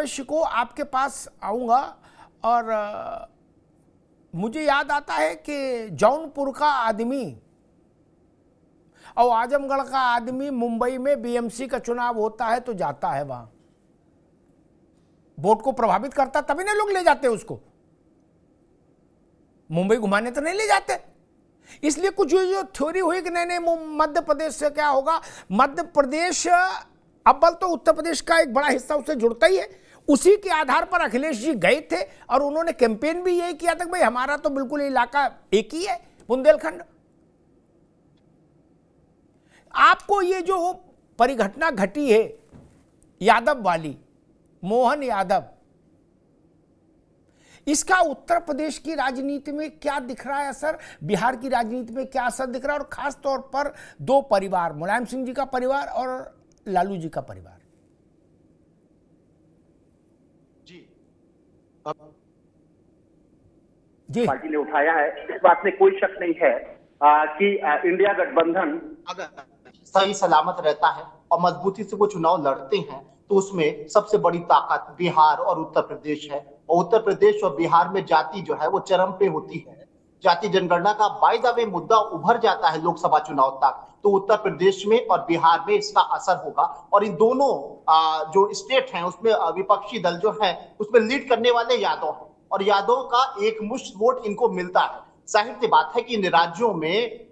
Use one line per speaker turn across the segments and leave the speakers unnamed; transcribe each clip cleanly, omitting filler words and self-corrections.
पेश को आपके पास आऊँगा और मुझे याद आता है कि जौनपुर का आदमी और आजमगढ़ का आदमी मुंबई में बीएमसी का चुनाव होता है तो जाता है वहाँ, वोट को प्रभावित करता तभी ना लोग ले जाते उसको, मुंबई घुमाने तो नहीं ले जाते। इसलिए कुछ जो थ्योरी हुई कि नहीं मध्य प्रदेश से क्या होगा, मध्य प्रदेश अव्वल तो उत्तर प्रदेश का एक बड़ा हिस्सा उससे जुड़ता ही है, उसी के आधार पर अखिलेश जी गए थे और उन्होंने कैंपेन भी यही किया था कि भाई हमारा तो बिल्कुल इलाका एक ही है बुंदेलखंड। आपको ये जो परिघटना घटी है यादव वाली, मोहन यादव, इसका उत्तर प्रदेश की राजनीति में क्या दिख रहा है असर, बिहार की राजनीति में क्या असर दिख रहा है, और खास तौर पर दो परिवार, मुलायम सिंह जी का परिवार और लालू जी का परिवार?
जी, पार्टी ने उठाया है, इस बात में कोई शक नहीं है कि इंडिया गठबंधन
अगर सही सलामत रहता है और मजबूती से वो चुनाव लड़ते हैं तो उसमें सबसे बड़ी ताकत बिहार और उत्तर प्रदेश है। और उत्तर प्रदेश और बिहार में जाति जो है वो चरम पे होती है। जाति जनगणना का बाय द वे मुद्दा उभर जाता है लोकसभा चुनाव तक, तो उत्तर प्रदेश में और बिहार में इसका असर होगा। और इन दोनों जो स्टेट हैं उसमें विपक्षी दल जो है उसमें लीड करने वाले यादव हैं और यादव का एक मुश्त वोट इनको मिलता है। जाहिर सी बात है कि इन राज्यों में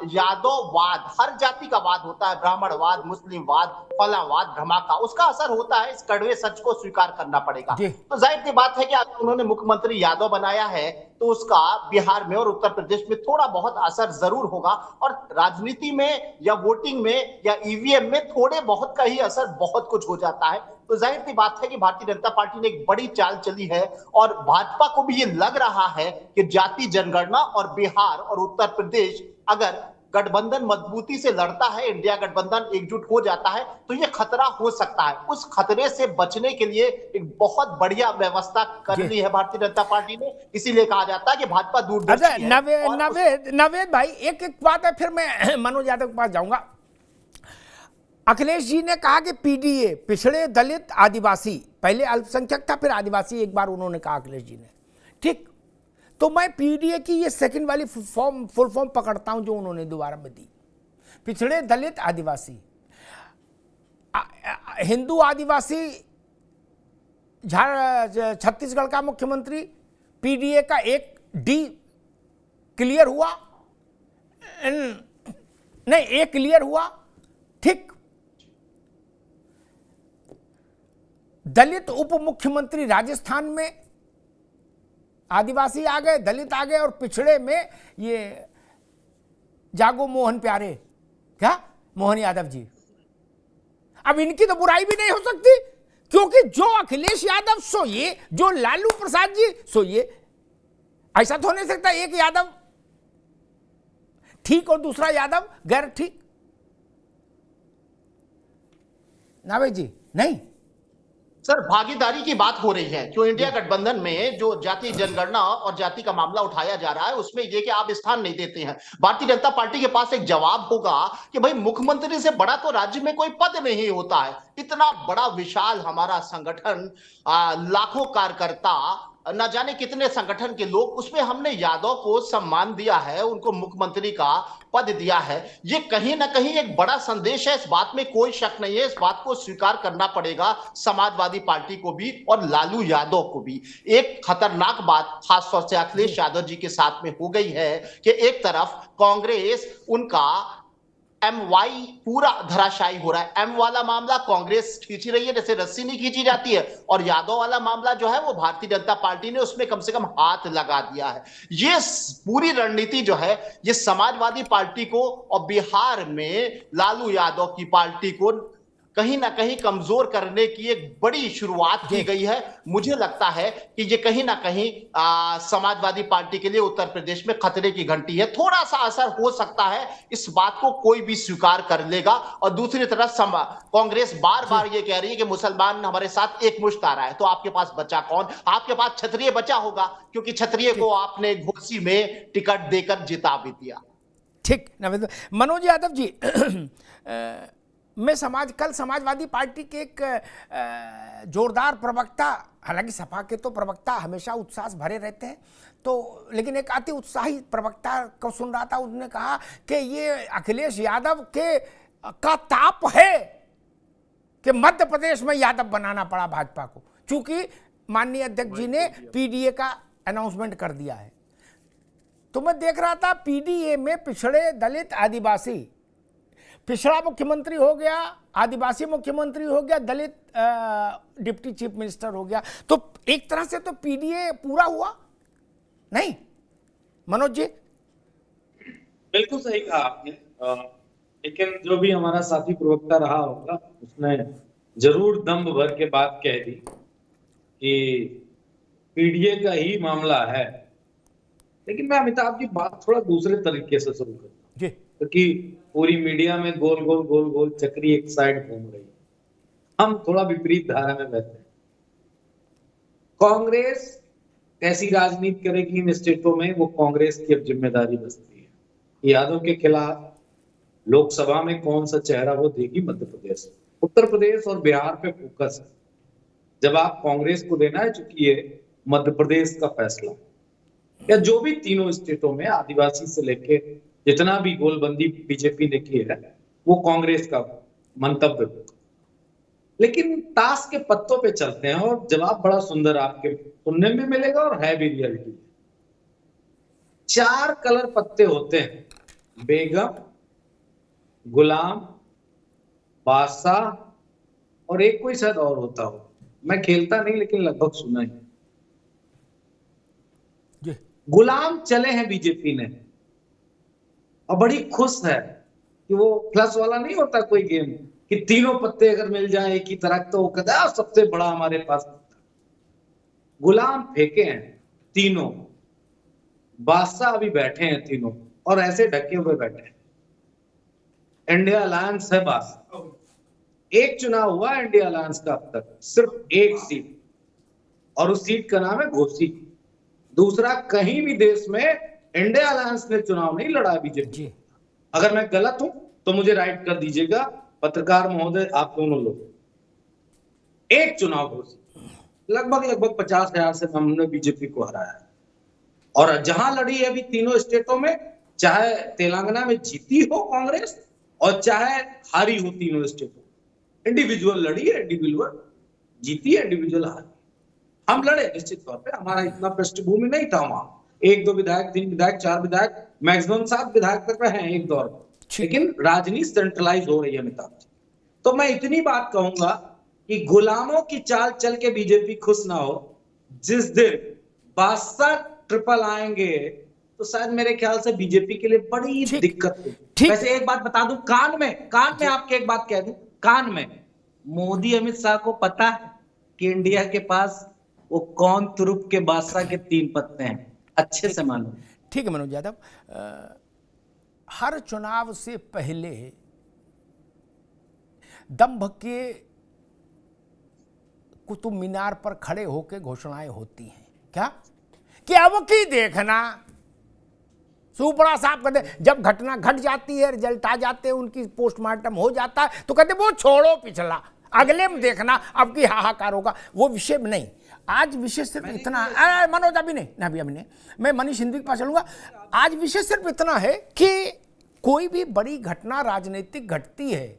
यादववाद, हर जाति का वाद होता है, ब्राह्मणवाद, मुस्लिमवाद, फलावाद, धमाका, उसका असर होता है। इस कड़वे सच को स्वीकार करना पड़ेगा। तो जाहिर सी बात है कि अगर उन्होंने मुख्यमंत्री यादव बनाया है तो उसका बिहार में और उत्तर प्रदेश में थोड़ा बहुत असर जरूर होगा। और राजनीति में या वोटिंग में या ईवीएम में थोड़े बहुत का ही असर बहुत कुछ हो जाता है। तो जाहिर सी बात है कि भारतीय जनता पार्टी ने एक बड़ी चाल चली है और भाजपा को भी ये लग रहा है कि जाति जनगणना और बिहार और उत्तर प्रदेश अगर गठबंधन मजबूती से लड़ता है, इंडिया गठबंधन एकजुट हो जाता है तो ये खतरा हो सकता है। उस खतरे से बचने के लिए एक बहुत बढ़िया व्यवस्था कर ली है भारतीय जनता पार्टी ने। इसीलिए कहा जाता है कि भाजपा दूरदर्शी है।
नवेद भाई, एक बात है, फिर मैं मनोज यादव के पास जाऊंगा। अखिलेश जी ने कहा कि पीडीए, पिछड़े दलित आदिवासी, पहले अल्पसंख्यक था फिर आदिवासी, एक बार उन्होंने कहा अखिलेश जी ने, ठीक। तो मैं पीडीए की ये सेकंड वाली फुल फॉर्म पकड़ता हूं जो उन्होंने दोबारा में दी, पिछड़े दलित आदिवासी, हिंदू आदिवासी छत्तीसगढ़ का मुख्यमंत्री, पीडीए का एक डी क्लियर हुआ, नहीं ए क्लियर हुआ, ठीक। दलित उप मुख्यमंत्री राजस्थान में, आदिवासी आ गए, दलित आ गए, और पिछड़े में ये जागो मोहन प्यारे, क्या मोहन यादव जी। अब इनकी तो बुराई भी नहीं हो सकती क्योंकि जो अखिलेश यादव सो ये, जो लालू प्रसाद जी सो ये, ऐसा तो नहीं सकता एक यादव ठीक और दूसरा यादव गैर ठीक ना भाई जी? नहीं
सर, भागीदारी की बात हो रही है। जो इंडिया गठबंधन में जो जाति जनगणना और जाति का मामला उठाया जा रहा है उसमें ये कि आप स्थान नहीं देते हैं। भारतीय जनता पार्टी के पास एक जवाब होगा कि भाई मुख्यमंत्री से बड़ा तो राज्य में कोई पद नहीं होता है। इतना बड़ा विशाल हमारा संगठन, लाखों कार्यकर्ता, न जाने कितने संगठन के लोग, उसमें हमने यादव को सम्मान दिया है, उनको मुख्यमंत्री का पद दिया है। ये कहीं ना कहीं एक बड़ा संदेश है, इस बात में कोई शक नहीं है। इस बात को स्वीकार करना पड़ेगा समाजवादी पार्टी को भी और लालू यादव को भी। एक खतरनाक बात खासतौर से अखिलेश यादव जी के साथ में हो गई है कि एक तरफ कांग्रेस, उनका MY पूरा धराशायी हो रहा है। M वाला मामला कांग्रेस खींची रही है जैसे रस्सी नहीं खींची जाती है, और यादव वाला मामला जो है वो भारतीय जनता पार्टी ने उसमें कम से कम हाथ लगा दिया है। ये पूरी रणनीति जो है ये समाजवादी पार्टी को और बिहार में लालू यादव की पार्टी को कहीं ना कहीं कमजोर करने की एक बड़ी शुरुआत की गई है। मुझे लगता है कि ये कहीं ना कहीं समाजवादी पार्टी के लिए उत्तर प्रदेश में खतरे की घंटी है। थोड़ा सा असर हो सकता है, इस बात को कोई भी स्वीकार कर लेगा। और दूसरी तरफ कांग्रेस बार बार ये कह रही है कि मुसलमान हमारे साथ एक मुश्त आ रहा है, तो आपके पास बचा कौन? आपके पास क्षत्रिय बचा होगा, क्योंकि क्षत्रिय को आपने घोसी में टिकट देकर जिता भी दिया।
ठीक। मनोज यादव जी, मैं कल समाजवादी पार्टी के एक जोरदार प्रवक्ता, हालांकि सपा के तो प्रवक्ता हमेशा उत्साह से भरे रहते हैं, तो लेकिन एक अति उत्साही प्रवक्ता को सुन रहा था, उसने कहा कि ये अखिलेश यादव का ताप है कि मध्य प्रदेश में यादव बनाना पड़ा भाजपा को, चूंकि माननीय अध्यक्ष जी ने पीडीए का अनाउंसमेंट कर दिया है। तो मैं देख रहा था पीडीए में पिछड़े दलित आदिवासी, पिछड़ा मुख्यमंत्री हो गया, आदिवासी मुख्यमंत्री हो गया, दलित डिप्टी चीफ मिनिस्टर हो गया, तो एक तरह से तो पीडीए पूरा हुआ नहीं? मनोज जी।
बिल्कुल सही कहा आपने, लेकिन जो भी हमारा साथी प्रवक्ता रहा होगा उसने जरूर दम भर के बात कह दी कि पीडीए का ही मामला है। लेकिन मैं अमिताभ की बात थोड़ा दूसरे तरीके से शुरू करता हूं, क्योंकि पूरी मीडिया में गोल गोल चक्री एक साइड घूम रही है, हम थोड़ा विपरीत धारा में बहते हैं। कांग्रेस कैसी राजनीति करेगी इन स्टेटों में, वो कांग्रेस की अब जिम्मेदारी बसती है। यादव के खिलाफ लोकसभा में कौन सा चेहरा वो देगी मध्य प्रदेश, उत्तर प्रदेश और बिहार पे फोकस है। जब आप कांग्रेस को देना है, चूंकि ये मध्य प्रदेश का फैसला है, या जो भी तीनों स्टेटों में आदिवासी से लेके जितना भी गोलबंदी बीजेपी ने की है वो कांग्रेस का मंतव्य होगा। लेकिन ताश के पत्तों पे चलते हैं और जवाब बड़ा सुंदर आपके सुनने में मिलेगा और है भी रियलिटी। 4 कलर पत्ते होते हैं, बेगम, गुलाम, बादशाह और एक कोई शायद और होता हो, मैं खेलता नहीं लेकिन लगभग सुना ही। गुलाम चले हैं बीजेपी ने और बड़ी खुश है कि वो प्लस वाला नहीं होता कोई गेम कि तीनों पत्ते अगर मिल जाए एक ही तरह, तो वो कहता है सबसे बड़ा हमारे पास। गुलाम फेंके हैं तीनों, बादशाह अभी बैठे हैं तीनों और ऐसे ढके हुए बैठे हैं। इंडिया अलायंस है बादशाह। एक चुनाव हुआ इंडिया अलायंस का अब तक, सिर्फ एक सीट, और उस सीट का नाम है घोसी। दूसरा कहीं भी देश में इंडिया अलायंस ने चुनाव नहीं लड़ा बीजेपी। अगर मैं गलत हूं तो मुझे राइट कर दीजिएगा पत्रकार महोदय, आप दोनों लोग। एक चुनाव घोषित, लगभग 50,000 से हमने बीजेपी को हराया। और जहां लड़ी है अभी तीनों स्टेटों में, चाहे तेलंगाना में जीती हो कांग्रेस और चाहे हारी हो तीनों स्टेटों, इंडिविजुअल लड़ी है, इंडिविजुअल जीती है, इंडिविजुअल हारी। हम लड़े निश्चित तौर पे, हमारा इतना पृष्ठभूमि नहीं था वहां, 1-2 विधायक, 3 विधायक, 4 विधायक, मैक्सिमम 7 विधायक तक रहे हैं एक दौर में। लेकिन राजनीति सेंट्रलाइज हो रही है अमिताभ जी। तो मैं इतनी बात कहूंगा कि गुलामों की चाल चल के बीजेपी खुश ना हो। जिस दिन बादशाह ट्रिपल आएंगे तो शायद मेरे ख्याल से बीजेपी के लिए बड़ी दिक्कत होगी। वैसे एक बात बता दूं, कान में आपके एक बात कह दूं, कान में मोदी अमित शाह को पता है कि इंडिया के पास वो कौन तुरुप के बादशाह के 3 पत्ते हैं, अच्छे से मालूम।
ठीक है मनोज यादव, हर चुनाव से पहले दंभ के कुतुब मीनार पर खड़े होकर घोषणाएं होती हैं, क्या कि अब की देखना, सुपड़ा साहब कहते जब घटना घट जाती है, रिजल्ट आ जाते हैं, उनकी पोस्टमार्टम हो जाता है, तो कहते वो छोड़ो पिछला, अगले में देखना अब की हाहाकार होगा। वो विषय में नहीं, आज विषय सिर्फ इतना, मनोज अभी नहीं, मैं मनीष हिंदवी के पास चलूंगा। आज विषय सिर्फ इतना है कि कोई भी बड़ी घटना राजनीतिक घटती है,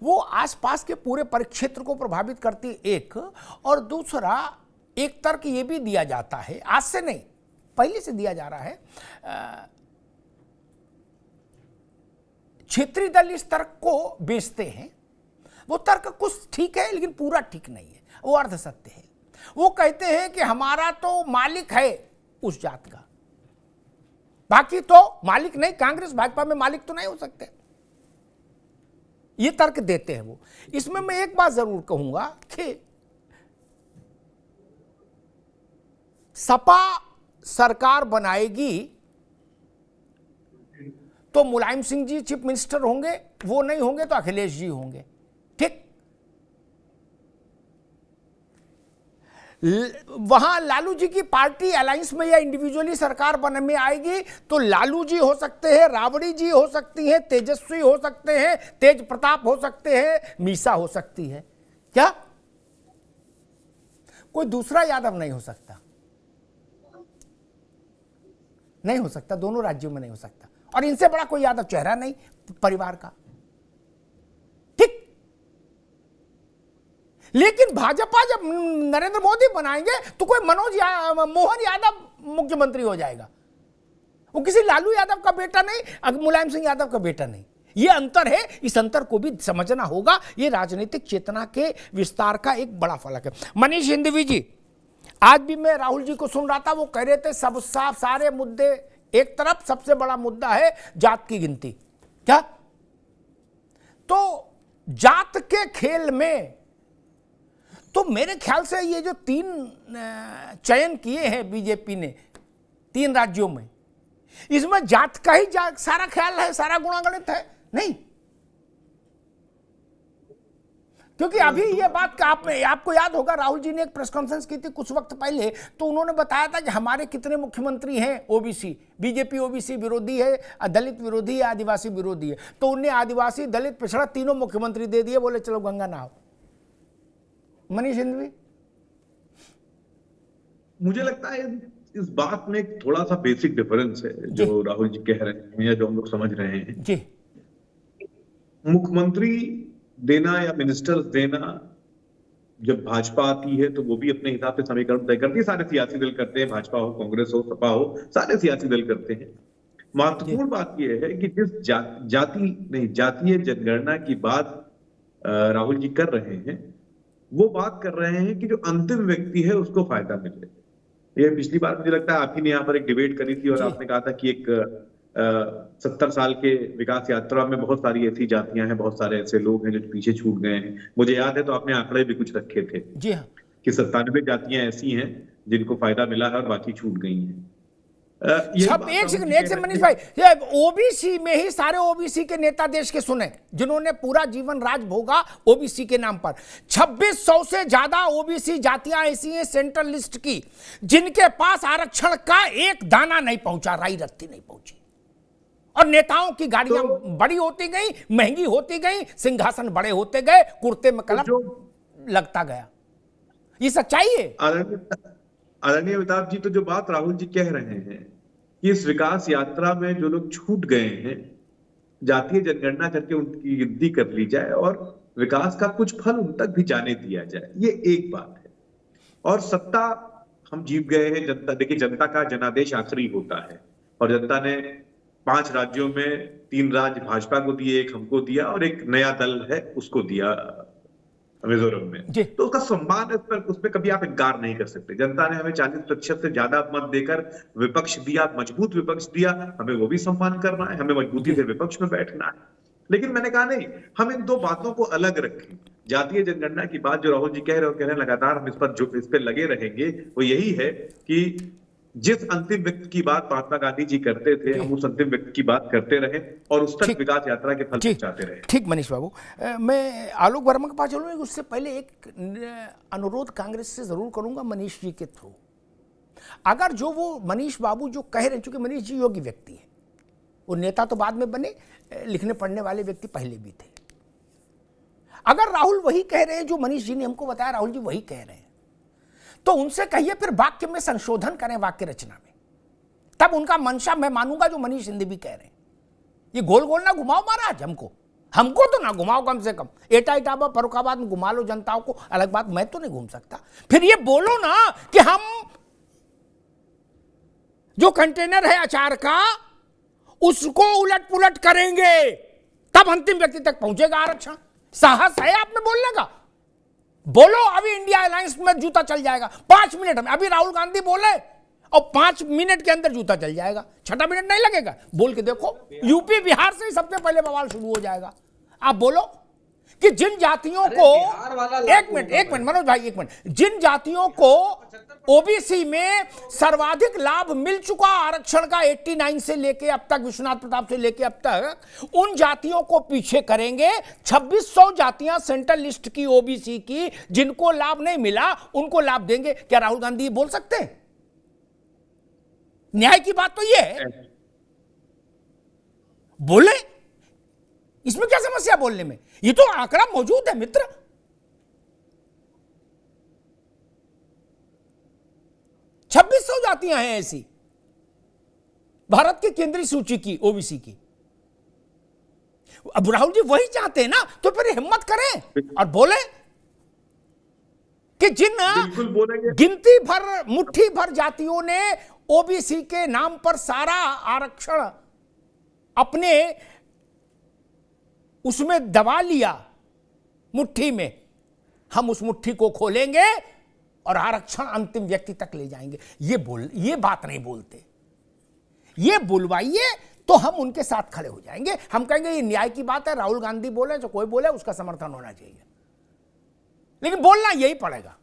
वो आसपास के पूरे परिक्षेत्र को प्रभावित करती है, एक, और दूसरा एक तर्क ये भी दिया जाता है, आज से नहीं पहले से दिया जा रहा है, क्षेत्रीय दल इस तर्क को बेचते हैं। वो तर्क कुछ ठीक है लेकिन पूरा ठीक नहीं है, वो अर्ध सत्य है। वो कहते हैं कि हमारा तो मालिक है उस जात का, बाकी तो मालिक नहीं, कांग्रेस भाजपा में मालिक तो नहीं हो सकते, ये तर्क देते हैं वो। इसमें मैं एक बात जरूर कहूंगा कि सपा सरकार बनाएगी तो मुलायम सिंह जी चीफ मिनिस्टर होंगे, वो नहीं होंगे तो अखिलेश जी होंगे, ठीक। वहां लालू जी की पार्टी अलायंस में या इंडिविजुअली सरकार बनने में आएगी तो लालू जी हो सकते हैं, राबड़ी जी हो सकती हैं, तेजस्वी हो सकते हैं, तेज प्रताप हो सकते हैं, मीसा हो सकती है, क्या कोई दूसरा यादव नहीं हो सकता? नहीं हो सकता, दोनों राज्यों में नहीं हो सकता। और इनसे बड़ा कोई यादव चेहरा नहीं परिवार का, ठीक। लेकिन भाजपा जब नरेंद्र मोदी बनाएंगे तो कोई मोहन यादव मुख्यमंत्री हो जाएगा, वो किसी लालू यादव का बेटा नहीं, मुलायम सिंह यादव का बेटा नहीं। ये अंतर है, इस अंतर को भी समझना होगा। ये राजनीतिक चेतना के विस्तार का एक बड़ा फलक है। मनीष हिंदवी जी, आज भी मैं राहुल जी को सुन रहा था, वो कह रहे थे सब सारे मुद्दे एक तरफ, सबसे बड़ा मुद्दा है जात की गिनती। क्या? तो जात के खेल में तो मेरे ख्याल से ये जो 3 चयन किए हैं बीजेपी ने 3 राज्यों में, इसमें जात का ही सारा ख्याल है, सारा गुणागणित है नहीं। क्योंकि अभी ये बात का आपको याद होगा, राहुल जी ने एक प्रेस कॉन्फ्रेंस की थी कुछ वक्त पहले, तो उन्होंने बताया था कि हमारे कितने मुख्यमंत्री हैं ओबीसी, बीजेपी ओबीसी विरोधी है, दलित विरोधी है, आदिवासी विरोधी है। तो उन्हें आदिवासी, दलित, पिछड़ा तीनों मुख्यमंत्री दे दिए, बोले चलो गंगा नहाओ। मनीष हिंदवी,
मुझे लगता है इस बात में एक थोड़ा सा बेसिक डिफरेंस है जो राहुल जी कह रहे हैं या जो हम लोग समझ रहे हैं
जी।
मुख्यमंत्री देना या मिनिस्टर्स देना, जब भाजपा आती है तो वो भी अपने हिसाब से समीकरण तय करती है, सारे सियासी दल करते हैं, भाजपा हो, कांग्रेस हो, सपा हो, सारे सियासी दल करते हैं। महत्वपूर्ण बात यह है कि जिस जातीय जनगणना की बात राहुल जी कर रहे हैं, वो बात कर रहे हैं कि जो अंतिम व्यक्ति है उसको फायदा मिले। ये पिछली बार मुझे लगता है आप ही ने यहाँ पर एक डिबेट करी थी और आपने कहा था कि एक 70 साल के विकास यात्रा में बहुत सारी ऐसी जातियां हैं, बहुत सारे ऐसे लोग हैं जो पीछे छूट गए हैं। मुझे याद है तो आपने आंकड़े भी कुछ रखे थे
जी हाँ,
कि 97 जातियां ऐसी हैं जिनको फायदा मिला है और बाकी छूट गई हैं।
एक सेकंड मनीष भाई, ओबीसी में ही सारे ओबीसी के नेता देश के सुने जिन्होंने पूरा जीवन राज भोगा ओबीसी के नाम पर। 2600 से ज्यादा ओबीसी जातियां ऐसी हैं सेंट्रल लिस्ट की जिनके पास आरक्षण का एक दाना नहीं पहुंचा, राई रत्ती नहीं पहुंची। और नेताओं की गाड़ियां बड़ी होती गई, महंगी होती गई, सिंहासन बड़े होते गए, कुर्ते में कलम लगता गया। ये सच्चाई है।
आदरणीय अमिताभ जी, तो जो बात राहुल जी कह रहे हैं कि इस विकास यात्रा में जो लोग छूट गए हैं, जातीय जनगणना करके उनकी गिनती कर ली जाए और विकास का कुछ फल उन तक भी जाने दिया जाए, ये एक बात है। और सत्ता हम जीत गए हैं, जनता, देखिए जनता का जनादेश आखिरी होता है और जनता ने 5 राज्यों में 3 राज्य भाजपा को दिए, एक हमको दिया और एक नया दल है उसको दिया मिजोरम में। तो उसका सम्मान है, उस पर कभी आप इनकार नहीं कर सकते। जनता ने हमें 40% से ज्यादा मत देकर विपक्ष दिया, मजबूत विपक्ष दिया, हमें वो भी सम्मान करना है, हमें मजबूती से विपक्ष में बैठना है। लेकिन मैंने कहा नहीं, हम इन 2 बातों को अलग रखें। जातीय जनगणना की बात जो राहुल जी कह रहे हैं लगातार हम इस पर लगे रहेंगे, वो यही है कि जिस अंतिम व्यक्ति की बात महात्मा गांधी जी करते थे, हम उस अंतिम व्यक्ति की बात करते रहे और उस तक विकास यात्रा के फल पहुंचाते रहे।
ठीक मनीष बाबू, मैं आलोक वर्मा के पास चलूंगा, उससे पहले एक अनुरोध कांग्रेस से जरूर करूंगा मनीष जी के थ्रू। अगर जो वो मनीष बाबू जो कह रहे हैं, चूंकि मनीष जी योग्य व्यक्ति है, वो नेता तो बाद में बने, लिखने पढ़ने वाले व्यक्ति पहले भी थे। अगर राहुल वही कह रहे हैं जो मनीष जी ने हमको बताया, राहुल जी वही कह रहे हैं, तो उनसे कहिए फिर वाक्य में संशोधन करें, वाक्य रचना में, तब उनका मंशा मैं मानूंगा जो मनीष हिंदवी कह रहे हैं। ये गोल गोल ना घुमाओ महाराज, हमको तो ना घुमाओ, कम से कम एटा इटावा फर्रुखाबाद में घुमा लो जनताओं को, अलग बात, मैं तो नहीं घूम सकता। फिर ये बोलो ना कि हम जो कंटेनर है अचार का उसको उलट पुलट करेंगे, तब अंतिम व्यक्ति तक पहुंचेगा आरक्षण। साहस है आप में बोलने का? बोलो, अभी इंडिया अलायंस में जूता चल जाएगा 5 मिनट में। अभी राहुल गांधी बोले और 5 मिनट के अंदर जूता चल जाएगा, 6 मिनट नहीं लगेगा। बोल के देखो, यूपी बिहार से ही सबसे पहले बवाल शुरू हो जाएगा। आप बोलो कि जिन जातियों
अरे
को
बिहार वाला
एक
लागू
मिनट
होगा
एक मिनट मनोज भाई, एक मिनट, जिन जातियों को ओबीसी में सर्वाधिक लाभ मिल चुका आरक्षण का 89 से लेके अब तक, विश्वनाथ प्रताप से लेके अब तक, उन जातियों को पीछे करेंगे। 2600 जातियां सेंट्रल लिस्ट की ओबीसी की जिनको लाभ नहीं मिला उनको लाभ देंगे। क्या राहुल गांधी बोल सकते हैं? न्याय की बात तो यह है, बोले, इसमें क्या समस्या बोलने में? ये तो आंकड़ा मौजूद है मित्र। छब्बीस 2600 जातियां हैं ऐसी भारत की केंद्रीय सूची की ओबीसी की। अब राहुल जी वही चाहते हैं ना, तो फिर हिम्मत करें और बोले कि जिन
बिल्कुल बोलेंगे।
गिनती भर, मुट्ठी भर जातियों ने ओबीसी के नाम पर सारा आरक्षण अपने उसमें दबा लिया मुट्ठी में, हम उस मुट्ठी को खोलेंगे और आरक्षण अंतिम व्यक्ति तक ले जाएंगे। ये बात नहीं बोलते। ये बुलवाइए तो हम उनके साथ खड़े हो जाएंगे। हम कहेंगे ये न्याय की बात है, राहुल गांधी बोले तो कोई बोले, उसका समर्थन होना चाहिए, लेकिन बोलना यही पड़ेगा।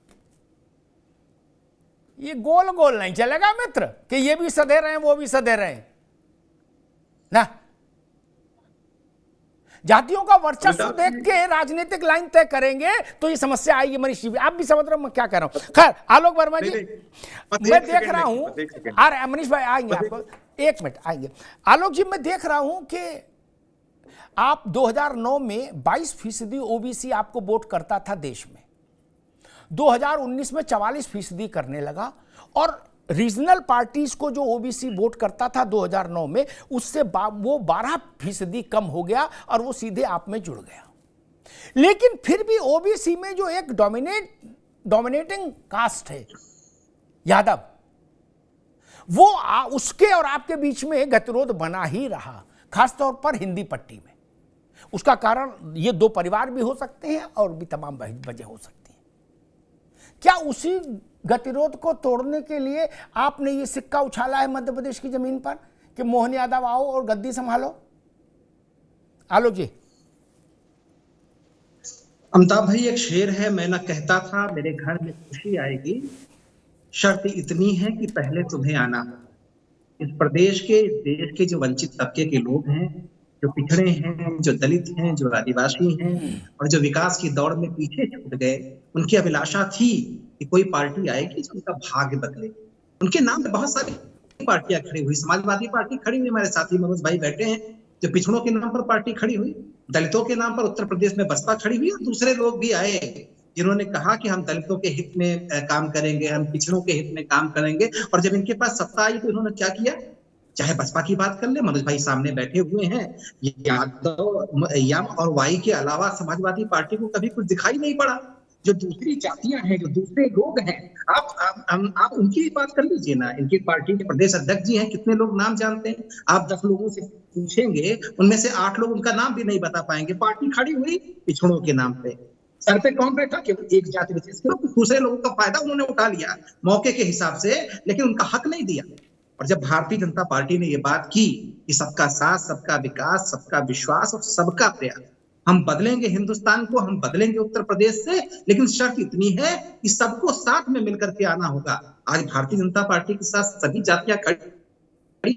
ये गोल गोल नहीं चलेगा मित्र कि ये भी सधे रहे वो भी सधे रहे ना। जातियों का वर्चस्व देख के राजनीतिक लाइन तय करेंगे तो ये समस्या आएगी। मनीष जी, आप भी समझ रहे हो मैं क्या कह रहा हूं। खैर, आलोक वर्मा जी, मैं देख रहा हूं, अरे मनीष भाई आएंगे, आपको एक मिनट आएंगे। आलोक जी, मैं देख रहा हूं कि आप 2009 में 22% ओबीसी आपको वोट करता था देश में, 2019 में 44% करने लगा, और रीजनल पार्टीज को जो ओबीसी वोट करता था 2009 में, उससे वो 12% कम हो गया और वो सीधे आप में जुड़ गया। लेकिन फिर भी ओबीसी में जो एक डोमिनेटिंग कास्ट है यादव, वो उसके और आपके बीच में गतिरोध बना ही रहा, खासतौर पर हिंदी पट्टी में। उसका कारण ये दो परिवार भी हो सकते हैं और भी तमाम वजह हो सकती हैं। क्या उसी गतिरोध को तोड़ने के लिए आपने ये सिक्का उछाला है मध्य प्रदेश की जमीन पर कि मोहन यादव आओ और गद्दी संभालो? आलोक जी।
अमिताभ भाई, एक शेर है, मैं ना कहता था मेरे घर में खुशी आएगी, शर्त इतनी है कि पहले तुम्हें आना। इस प्रदेश के, देश के जो वंचित तबके के लोग हैं, जो पिछड़े हैं, जो दलित हैं, जो आदिवासी हैं और जो विकास की दौड़ में पीछे छूट गए, उनकी अभिलाषा थी कि कोई पार्टी आएगी जो उनका भाग्य बदले। उनके नाम पे बहुत सारी पार्टियां खड़ी हुई। समाजवादी पार्टी खड़ी हुई, हमारे साथी मनोज भाई बैठे हैं, जो पिछड़ों के नाम पर पार्टी खड़ी हुई। दलितों के नाम पर उत्तर प्रदेश में बसपा खड़ी हुई, और दूसरे लोग भी आए जिन्होंने कहा कि हम दलितों के हित में काम करेंगे, हम पिछड़ों के हित में काम करेंगे। और जब इनके पास सत्ता आई तो इन्होंने क्या किया? चाहे बसपा की बात कर ले, मनोज भाई सामने बैठे हुए हैं, यादव, यम और वाई के अलावा समाजवादी पार्टी को कभी कुछ दिखाई नहीं पड़ा। जो दूसरी जातियां हैं, जो दूसरे लोग हैं, आप उनकी बात कर लीजिए ना। इनकी पार्टी के प्रदेश अध्यक्ष जी हैं, कितने लोग नाम जानते हैं? आप 10 लोगों से पूछेंगे, उनमें से 8 लोग उनका नाम भी नहीं बता पाएंगे। पार्टी खड़ी हुई पिछड़ों के नाम पे, सर पे कौन बैठा? केवल एक जाति विशेष के, दूसरे लोगों का फायदा उन्होंने उठा लिया मौके के हिसाब से, लेकिन उनका हक नहीं दिया। और जब भारतीय जनता पार्टी ने ये बात की कि सबका साथ, सबका विकास, सबका विश्वास और सबका प्रयास, हम बदलेंगे हिंदुस्तान को, हम बदलेंगे उत्तर प्रदेश से, लेकिन शर्त इतनी है कि सबको साथ में मिलकर के आना होगा। आज भारतीय जनता पार्टी के साथ सभी जातियां खड़े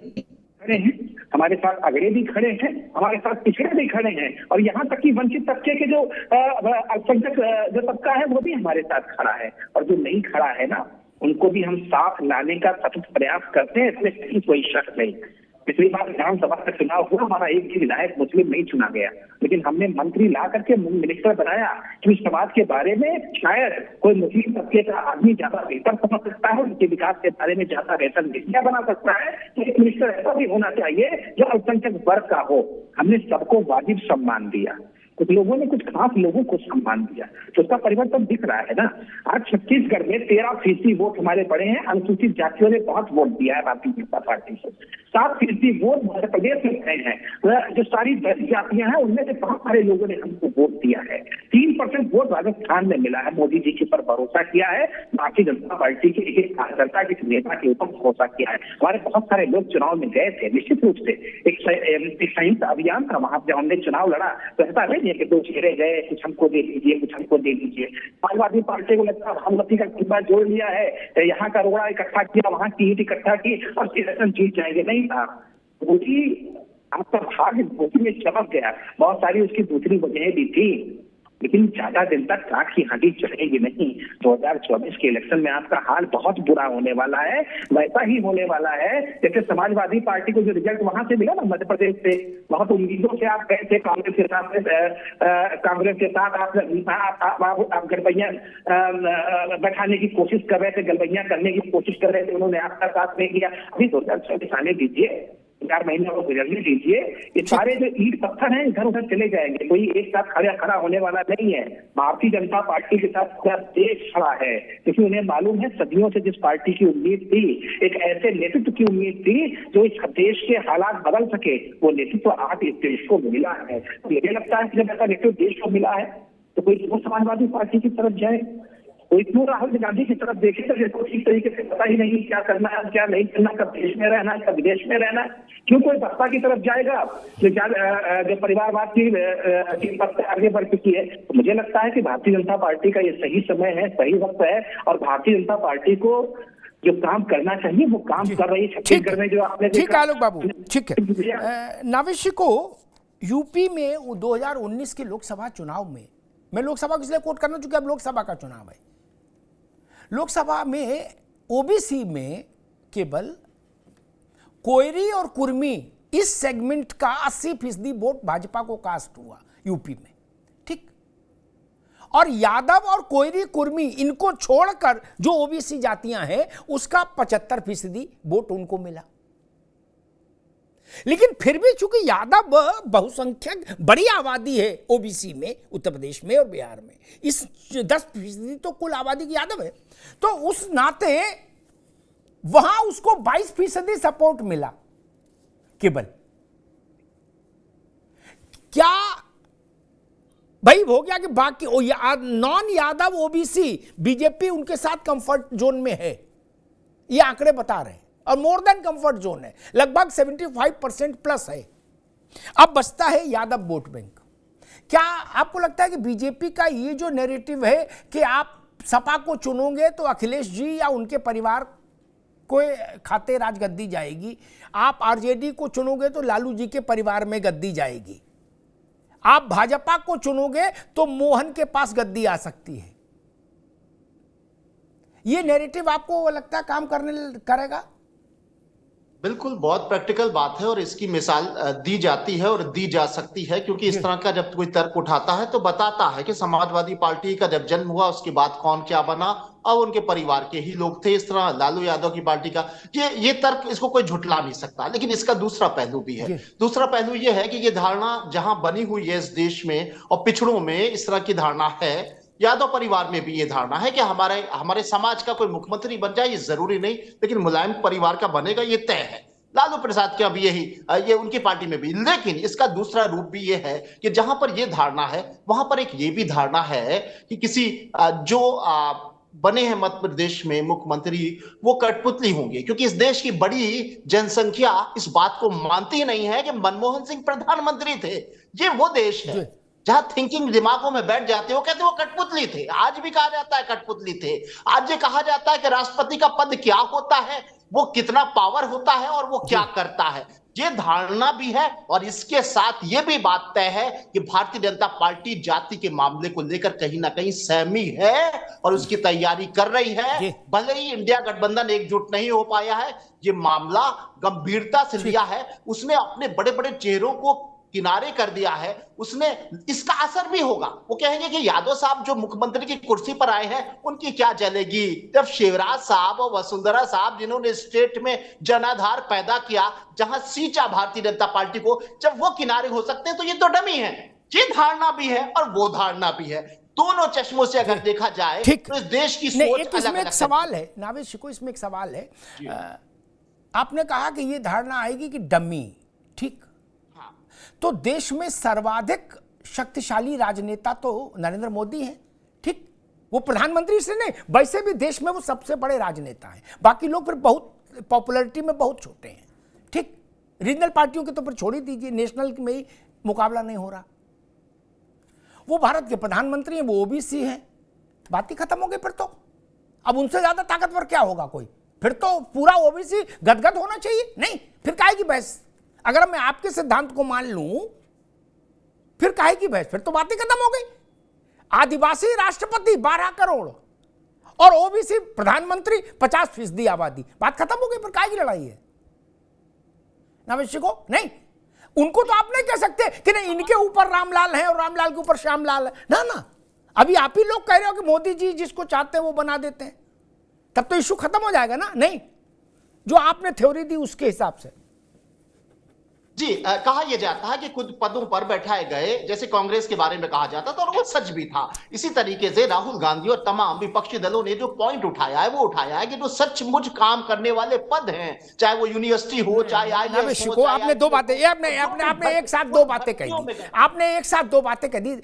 हैं,
हमारे साथ अगड़े भी खड़े हैं, हमारे साथ पिछड़े भी खड़े हैं, और यहाँ तक कि वंचित तबके के जो अल्पसंख्यक जो तबका है वो भी हमारे साथ खड़ा है। और जो नहीं खड़ा है ना, उनको भी हम साथ लाने का सतत प्रयास करते हैं, इसमें कहीं कोई शक नहीं। पिछली बार विधानसभा का चुनाव हुआ, हमारा एक भी विधायक मुस्लिम नहीं चुना गया, लेकिन हमने मंत्री ला करके मिनिस्टर बनाया कि समाज के बारे में शायद कोई मुस्लिम तबके का आदमी ज्यादा बेहतर समझ सकता है, उनके विकास के बारे में ज्यादा बेहतर नीतियां बना सकता है, तो एक मिनिस्टर ऐसा भी होना चाहिए जो अल्पसंख्यक वर्ग का हो। हमने सबको वाजिब सम्मान दिया, कुछ लोगों ने कुछ खास लोगों को सम्मान दिया, तो उसका परिवर्तन दिख रहा है ना। आज छत्तीसगढ़ में 13% वोट हमारे पड़े हैं, अनुसूचित जातियों ने बहुत वोट दिया है भारतीय जनता पार्टी से। 7% वोट मध्य प्रदेश में पड़े हैं, जो सारी दलित जातियां हैं उनमें से बहुत सारे लोगों ने हमको वोट दिया है। 3% वोट राजस्थान में मिला है, मोदी जी के पर भरोसा किया है, भारतीय जनता पार्टी के एक कार्यकर्ता के नेता के ऊपर भरोसा किया है। हमारे बहुत सारे लोग चुनाव में गए थे, निश्चित रूप से एक संयुक्त अभियान था, वहां जब हमने चुनाव लड़ा तो ऐसा नहीं नहीं कि 2 चेहरे गए, कुछ हमको दे दीजिए, कुछ हमको दे दीजिए। समाजवादी पार्टी को लगता है भानुमति का डिब्बा जोड़ लिया है, यहाँ का रोड़ा इकट्ठा किया, वहाँ की ईंट इकट्ठा की और इलेक्शन जीत जाएंगे। नहीं था, मोदी आपका भाग्य मोदी में चमक गया। बहुत सारी उसकी दूसरी वजहें भी थी, लेकिन ज्यादा दिन तक काट की हांडी चढ़ेगी नहीं। 2024 के इलेक्शन में आपका हाल बहुत बुरा होने वाला है, वैसा ही होने वाला है जैसे समाजवादी पार्टी को जो रिजल्ट वहां से मिला ना मध्य प्रदेश से, बहुत उम्मीदों से आप गए थे कांग्रेस के साथ आप गड़बैया बैठाने की कोशिश कर रहे थे, गड़बैया करने की कोशिश कर रहे थे, उन्होंने आपका साथ नहीं दिया। अभी 2024 आने दीजिए, 4 महीने को गुजरने दीजिए, ये सारे जो ईंट पत्थर हैं इधर उधर चले जाएंगे, कोई एक साथ खड़ा होने वाला नहीं है। भारतीय जनता पार्टी के साथ पूरा देश खड़ा है, क्योंकि उन्हें मालूम है सदियों से जिस पार्टी की उम्मीद थी, एक ऐसे नेतृत्व की उम्मीद थी जो इस देश के हालात बदल सके, वो नेतृत्व आज इस देश को मिला है। तो मुझे लगता है कि जब ऐसा नेतृत्व देश को मिला है तो कोई क्यों समाजवादी पार्टी की तरफ जाए, कोई क्यों राहुल गांधी की तरफ देखे, तो जिसको ठीक तरीके से पता ही नहीं क्या करना है, क्या नहीं करना, कब देश में रहना है, कब विदेश में रहना है, क्यों कोई बसपा की तरफ जाएगा जो परिवारवाद की पथ आगे बढ़ चुकी है। तो मुझे लगता है कि भारतीय जनता पार्टी का ये सही समय है, सही वक्त है, और भारतीय जनता पार्टी को जो काम करना चाहिए वो काम कर रही है। छत्तीसगढ़ में जो आपने
ठीक है आलोक बाबू, ठीक है। नाविश को यूपी में 2019 के लोकसभा चुनाव में, मैं लोकसभा को इसलिए कोट करना चूंकि अब लोकसभा का चुनाव है, लोकसभा में ओबीसी में केवल कोयरी और कुर्मी इस सेगमेंट का 80% वोट भाजपा को कास्ट हुआ यूपी में, ठीक। और यादव और कोयरी कुर्मी इनको छोड़कर जो ओबीसी जातियां हैं उसका 75% वोट उनको मिला। लेकिन फिर भी चूंकि यादव बहुसंख्यक बड़ी आबादी है ओबीसी में, उत्तर प्रदेश में और बिहार में, इस 10% तो कुल आबादी की यादव है, तो उस नाते वहां उसको 22% सपोर्ट मिला केवल। क्या भाई हो गया कि बाकी नॉन यादव ओबीसी बीजेपी उनके साथ कंफर्ट जोन में है, ये आंकड़े बता रहे हैं, और मोर देन कंफर्ट जोन है, लगभग 75% प्लस है। अब बचता है यादव वोट बैंक। क्या आपको लगता है कि बीजेपी का ये जो नैरेटिव है कि आप सपा को चुनोगे तो अखिलेश जी या उनके परिवार को खाते राज गद्दी जाएगी, आप आरजेडी को चुनोगे तो लालू जी के परिवार में गद्दी जाएगी, आप भाजपा को चुनोगे तो मोहन के पास गद्दी आ सकती है, ये नैरेटिव आपको लगता है काम करेगा?
बिल्कुल, बहुत प्रैक्टिकल बात है और इसकी मिसाल दी जाती है और दी जा सकती है, क्योंकि इस तरह का जब कोई तर्क उठाता है तो बताता है कि समाजवादी पार्टी का जब जन्म हुआ उसके बाद कौन क्या बना, अब उनके परिवार के ही लोग थे। इस तरह लालू यादव की पार्टी का ये तर्क, इसको कोई झुटला नहीं सकता। लेकिन इसका दूसरा पहलू भी है। दूसरा पहलू ये है कि ये धारणा जहां बनी हुई है इस देश में और पिछड़ों में इस तरह की धारणा है, यादव परिवार में भी ये धारणा है कि हमारे समाज का कोई मुख्यमंत्री बन जाए, ये जरूरी नहीं, लेकिन मुलायम परिवार का बनेगा ये तय है। लालू प्रसाद का भी ये उनकी पार्टी में भी। लेकिन इसका दूसरा रूप भी ये है कि जहां पर ये धारणा है वहां पर एक ये भी धारणा है कि किसी जो बने हैं मध्य प्रदेश में मुख्यमंत्री वो कठपुतली होंगे, क्योंकि इस देश की बड़ी जनसंख्या इस बात को मानती ही नहीं है कि मनमोहन सिंह प्रधानमंत्री थे। ये वो देश है जहां थिंकिंग दिमागों में बैठ जाते हो, कहते वो कठपुतली थे। आज भी कहा जाता है कठपुतली थे। आज ये कहा जाता है कि राष्ट्रपति का पद क्या होता है, वो कितना पावर होता है और वो क्या करता है। ये धारणा भी है और इसके साथ ये भी बात तय है कि भारतीय जनता पार्टी जाति के मामले को लेकर कहीं ना कहीं सहमी है और उसकी तैयारी कर रही है। भले ही इंडिया गठबंधन एकजुट नहीं हो पाया है, ये मामला गंभीरता से लिया है, उसने अपने बड़े बड़े चेहरों को किनारे कर दिया है, उसने इसका असर भी होगा। वो कहेंगे कि यादव साहब जो मुख्यमंत्री की कुर्सी पर आए हैं उनकी क्या चलेगी, जब शिवराज साहब और वसुंधरा साहब जिन्होंने स्टेट में जनाधार पैदा किया, जहां सींचा भारतीय जनता पार्टी को, जब वो किनारे हो सकते हैं तो ये तो डमी है। ये धारणा भी है और वो धारणा भी है। दोनों चश्मों से अगर देखा जाए तो इस देश की सोच अलग अलग।
सवाल है नावेश को, इसमें एक सवाल है। आपने कहा कि ये धारणा आएगी कि डमी, ठीक, तो देश में सर्वाधिक शक्तिशाली राजनेता तो नरेंद्र मोदी हैं, ठीक, वो प्रधानमंत्री से नहीं, वैसे भी देश में वो सबसे बड़े राजनेता हैं। बाकी लोग फिर बहुत पॉपुलैरिटी में बहुत छोटे हैं, ठीक। रीजनल पार्टियों के तो फिर छोड़ ही दीजिए, नेशनल में ही मुकाबला नहीं हो रहा। वो भारत के प्रधानमंत्री हैं, वो ओबीसी हैं, बात ही खत्म हो गई फिर तो। अब उनसे ज्यादा ताकतवर क्या होगा कोई? फिर तो पूरा ओबीसी गदगद होना चाहिए। नहीं, फिर काहे की बहस? अगर मैं आपके सिद्धांत को मान लूं फिर काहे की बहस? फिर तो बात ही खत्म हो गई। आदिवासी राष्ट्रपति 12 करोड़ और ओबीसी प्रधानमंत्री 50% आबादी, बात खत्म हो गई। फिर काहे की लड़ाई है? नवश्य को नहीं, उनको तो आप नहीं कह सकते कि नहीं इनके ऊपर रामलाल है और रामलाल के ऊपर श्यामलाल है। ना ना, अभी आप ही लोग कह रहे हो कि मोदी जी जिसको चाहते हैं वो बना देते हैं, तब तो इशू खत्म हो जाएगा ना। नहीं, जो आपने थ्योरी दी उसके हिसाब से
जी कहा यह जाता है कि कुछ पदों पर बैठाए गए, जैसे कांग्रेस के बारे में कहा जाता था, और वो सच भी था। इसी तरीके से राहुल गांधी और तमाम विपक्षी दलों ने जो पॉइंट उठाया है वो उठाया है कि जो सचमुच काम करने वाले पद हैं, चाहे वो यूनिवर्सिटी हो, चाहे IAS हो,
आपने दो बातें, आपने एक साथ दो बातें कह दी। आपने एक साथ दो बातें कह दी।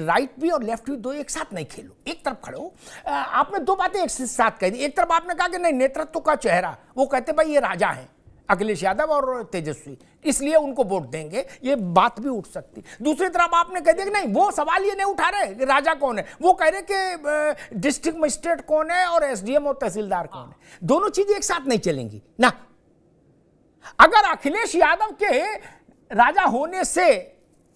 राइट भी और लेफ्ट भी दो एक साथ नहीं खेलो, एक तरफ खड़े हो। आपने दो बातें एक साथ कह दी। एक तरफ आपने कहा कि नहीं नेतृत्व का चेहरा, वो कहते भाई ये राजा है अखिलेश यादव और तेजस्वी, इसलिए उनको वोट देंगे, ये बात भी उठ सकती। दूसरी तरफ आपने कह दिया कि नहीं वो सवाल ये नहीं उठा रहे कि राजा कौन है, वो कह रहे कि डिस्ट्रिक्ट मजिस्ट्रेट कौन है और SDM और तहसीलदार कौन है। दोनों चीजें एक साथ नहीं चलेंगी ना। अगर अखिलेश यादव के राजा होने से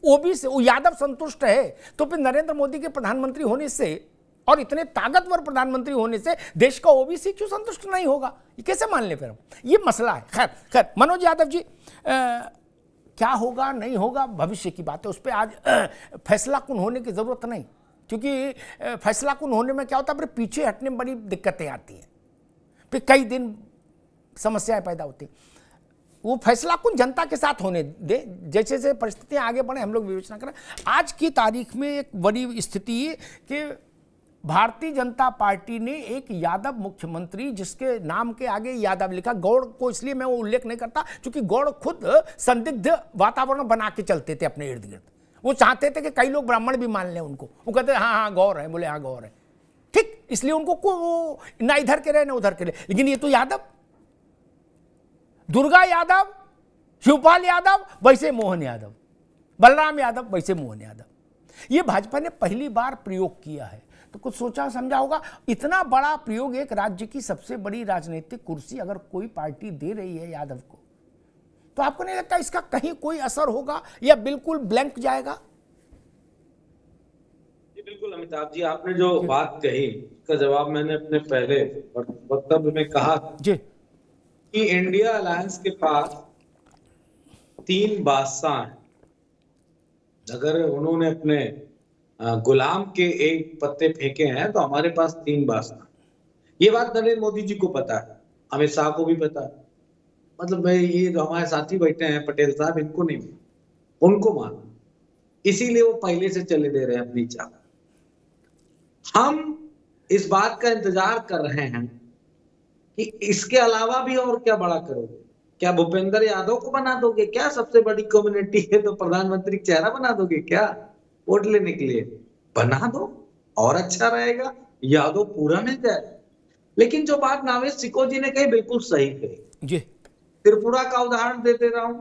ओबीसी यादव संतुष्ट है, तो फिर नरेंद्र मोदी के प्रधानमंत्री होने से और इतने ताकतवर प्रधानमंत्री होने से देश का ओबीसी क्यों संतुष्ट नहीं होगा? ये कैसे मान ले फिर हम? ये मसला है। खैर मनोज यादव जी, क्या होगा नहीं होगा भविष्य की बात है, उस पर आज फैसला कुन होने की जरूरत नहीं, क्योंकि फैसला कुन होने में क्या होता है फिर पीछे हटने में बड़ी दिक्कतें आती हैं, फिर कई दिन समस्याएं पैदा होती। वो फैसला कुन जनता के साथ होने दे, जैसे जैसे परिस्थितियां आगे बढ़े हम लोग विवेचना करें। आज की तारीख में एक बड़ी स्थिति है कि भारतीय जनता पार्टी ने एक यादव मुख्यमंत्री, जिसके नाम के आगे यादव लिखा, गौड़ को इसलिए मैं वो उल्लेख नहीं करता क्योंकि गौड़ खुद संदिग्ध वातावरण बना के चलते थे अपने इर्द गिर्द। वो चाहते थे कि कई लोग ब्राह्मण भी मान लें उनको, वो कहते हाँ गौर है, बोले हाँ गौर है, ठीक, इसलिए उनको ना इधर के रहे ना उधर के रहे। लेकिन ये तो यादव, दुर्गा यादव, शिवपाल यादव, वैसे मोहन यादव, बलराम यादव, वैसे मोहन यादव, ये भाजपा ने पहली बार प्रयोग किया है। तो कुछ सोचा समझा होगा, इतना बड़ा प्रयोग एक राज्य की सबसे बड़ी राजनीतिक कुर्सी अगर कोई पार्टी दे रही है यादव को, तो आपको नहीं लगता इसका कहीं कोई असर होगा या बिल्कुल ब्लैंक जाएगा?
जी बिल्कुल अमिताभ जी, आपने जो बात कही उसका जवाब मैंने अपने पहले वक्तव्य में कहा
जी
कि इंडिया अलायंस के पास 3 बादशाह हैं। अगर उन्होंने अपने गुलाम के एक पत्ते फेंके हैं तो हमारे पास 3 बादशाह। ये बात नरेंद्र मोदी जी को पता है, अमित शाह को भी पता है, मतलब भाई ये जो हमारे साथी बैठे हैं पटेल साहब, इनको नहीं, उनको माना, इसीलिए वो पहले से चले दे रहे हैं अपनी चाल। हम इस बात का इंतजार कर रहे हैं कि इसके अलावा भी और क्या बड़ा करोगे? क्या भूपेंद्र यादव को बना दोगे क्या? सबसे बड़ी कम्युनिटी है तो प्रधानमंत्री चेहरा बना दोगे क्या वोट लेने के लिए? बना दो और अच्छा रहेगा, यादव पूरा मिल जाए। लेकिन जो बात नावेश सिको जी ने कही बिल्कुल सही कही
जी।
त्रिपुरा का उदाहरण दे दे रहा हूं,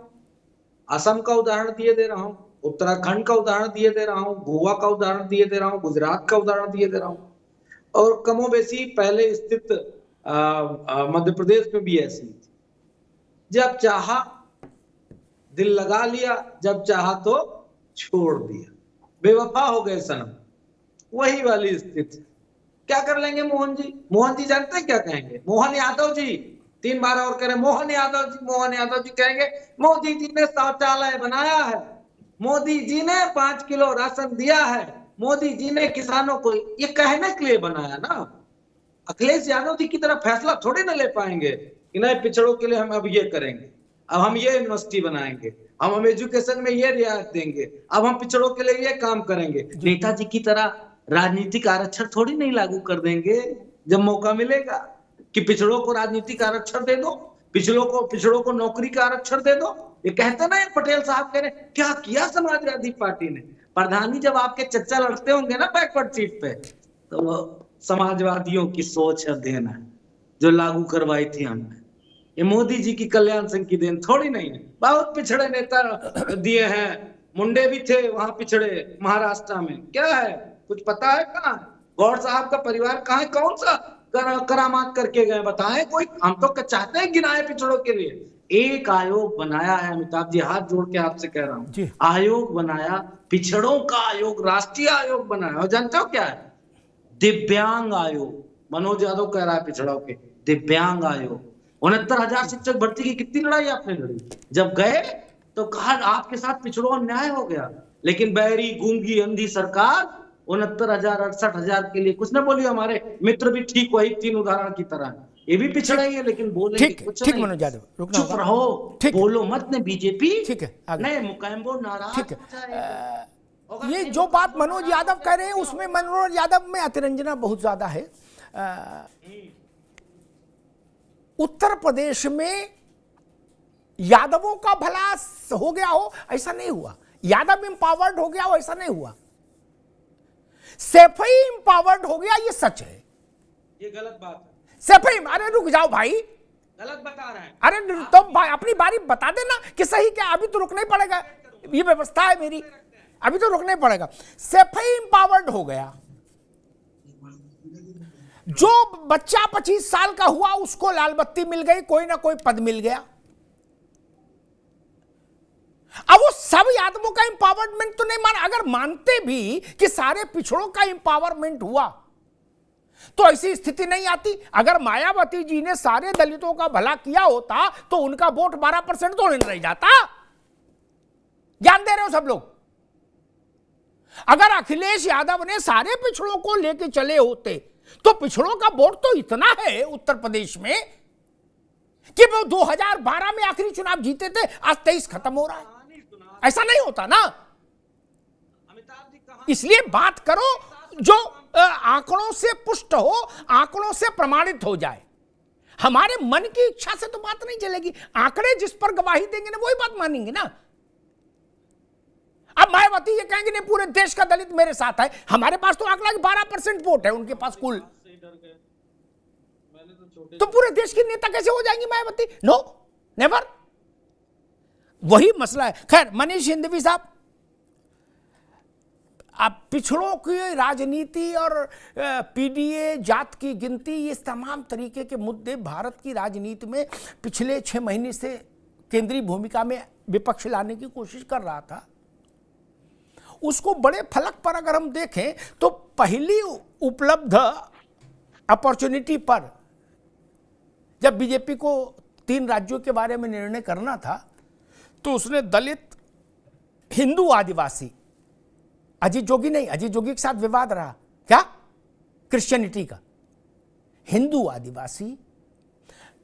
असम का उदाहरण दिए दे रहा हूं, उत्तराखंड का उदाहरण दिए दे रहा हूं, गोवा का उदाहरण दिए दे रहा हूं, गुजरात का उदाहरण दिए दे रहा हूं, और कमोबेशी पहले स्थित मध्य प्रदेश में भी ऐसी थी। जब चाहा दिल लगा लिया, जब चाहा तो छोड़ दिया, बेवफा हो गए सनम, वही वाली स्थिति। क्या कर लेंगे मोहन जी? मोहन जी जानते हैं क्या कहेंगे? मोहन यादव जी 3 बार और कह रहे मोहन यादव जी, मोहन यादव जी कहेंगे मोदी जी ने शौचालय बनाया है, मोदी जी ने 5 किलो राशन दिया है, मोदी जी ने किसानों को, ये कहने के लिए बनाया ना। अखिलेश यादव जी की तरह फैसला थोड़ी ना ले पाएंगे कि नहीं पिछड़ों के लिए हम अब ये करेंगे, अब हम ये यूनिवर्सिटी बनाएंगे, हम एजुकेशन में ये रियायत देंगे, अब हम पिछड़ों के लिए ये काम करेंगे। नेताजी की तरह राजनीतिक आरक्षण थोड़ी नहीं लागू कर देंगे जब मौका मिलेगा कि पिछड़ों को राजनीतिक आरक्षण दे दो, पिछड़ों को नौकरी का आरक्षण दे दो। ये कहते ना पटेल साहब कह रहे क्या किया समाजवादी पार्टी ने। प्रधानी जब आपके चच्चा लड़ते होंगे ना बैकवर्ड सीट पे, तो समाजवादियों की सोच है देना जो लागू करवाई थी हमने। ये मोदी जी की कल्याण सिंह की देन थोड़ी नहीं है। बहुत पिछड़े नेता दिए हैं मुंडे भी थे वहां पिछड़े महाराष्ट्र में, क्या है कुछ पता है? कहाँ गौड़ साहब का परिवार कहाँ है? कौन सा करामात करके गए बताएं कोई? हम तो चाहते हैं गिनाए पिछड़ों के लिए। एक आयोग बनाया है अमिताभ जी, हाथ जोड़ के आपसे कह रहा हूं, आयोग बनाया, पिछड़ों का आयोग, राष्ट्रीय आयोग बनाया। और जानते हो क्या है? दिव्यांग आयोग। मनोज यादव कह रहा है पिछड़ों के दिव्यांग आयोग। 69,000 शिक्षक भर्ती की कितनी लड़ाई आपने लड़ी? जब गए तो कहा आपके साथ पिछड़ों अन्याय हो गया, लेकिन बहरी गूंगी अंधी सरकार 69,000 68,000 के लिए कुछ ना बोली। हमारे मित्र भी ठीक वही 3 उदाहरण की तरह, ये भी पिछड़े ही है लेकिन बोले कुछ
ठीक
नहीं।
मनोज यादव, रुकना
चुप
होगा।
रहो,
ठीक,
बोलो मत ने बीजेपी।
ठीक है, आगे।
नहीं मुकायमो नाराज
ठीक है।
हो जाएगा।
ये जो बात मनोज यादव कह रहे हैं उसमें मनोज यादव में अतिरंजना बहुत ज्यादा है। उत्तर प्रदेश में यादवों का भला हो गया हो ऐसा नहीं हुआ, यादव एम्पावर्ड हो गया हो ऐसा नहीं हुआ, सैफई एम्पावर्ड हो गया, ये सच है।
ये गलत बात है।
सैफई, अरे रुक जाओ भाई,
गलत बता रहे हैं।
अरे तुम भाई अपनी बारी बता देना कि सही क्या। अभी तो रुकना ही पड़ेगा, ये व्यवस्था है मेरी, अभी तो रुकना ही पड़ेगा। सैफई एम्पावर्ड हो गया, जो बच्चा 25 साल का हुआ उसको लाल बत्ती मिल गई, कोई ना कोई पद मिल गया। अब वो सब यादवों का एम्पावरमेंट तो नहीं मान, अगर मानते भी कि सारे पिछड़ों का एम्पावरमेंट हुआ तो ऐसी स्थिति नहीं आती। अगर मायावती जी ने सारे दलितों का भला किया होता तो उनका वोट 12% तो नहीं रह जाता। ध्यान दे रहे हो सब लोग? अगर अखिलेश यादव ने सारे पिछड़ों को लेके चले होते तो पिछड़ों का वोट तो इतना है उत्तर प्रदेश में कि वो 2012 में आखिरी चुनाव जीते थे, आज 23 खत्म हो रहा है। ऐसा नहीं होता ना। इसलिए बात करो जो आंकड़ों से पुष्ट हो, आंकड़ों से प्रमाणित हो जाए। हमारे मन की इच्छा से तो बात नहीं चलेगी, आंकड़े जिस पर गवाही देंगे ना वही बात मानेंगे ना। अब मायावती ये कहेंगे नहीं पूरे देश का दलित मेरे साथ है, हमारे पास तो आंकड़ा 12% वोट है उनके पास कुल, तो पूरे देश की नेता कैसे हो जाएंगी मायावती? No, never. वही मसला है। खैर मनीष हिंदवी साहब, अब पिछड़ों की राजनीति और पीडीए, जात की गिनती, ये तमाम तरीके के मुद्दे भारत की राजनीति में पिछले 6 महीने से केंद्रीय भूमिका में विपक्ष लाने की कोशिश कर रहा था। उसको बड़े फलक पर अगर हम देखें तो पहली उपलब्ध अपॉर्चुनिटी पर जब बीजेपी को 3 राज्यों के बारे में निर्णय करना था तो उसने दलित, हिंदू, आदिवासी, अजीत जोगी नहीं, अजीत जोगी के साथ विवाद रहा क्या, क्रिश्चियनिटी का, हिंदू, आदिवासी,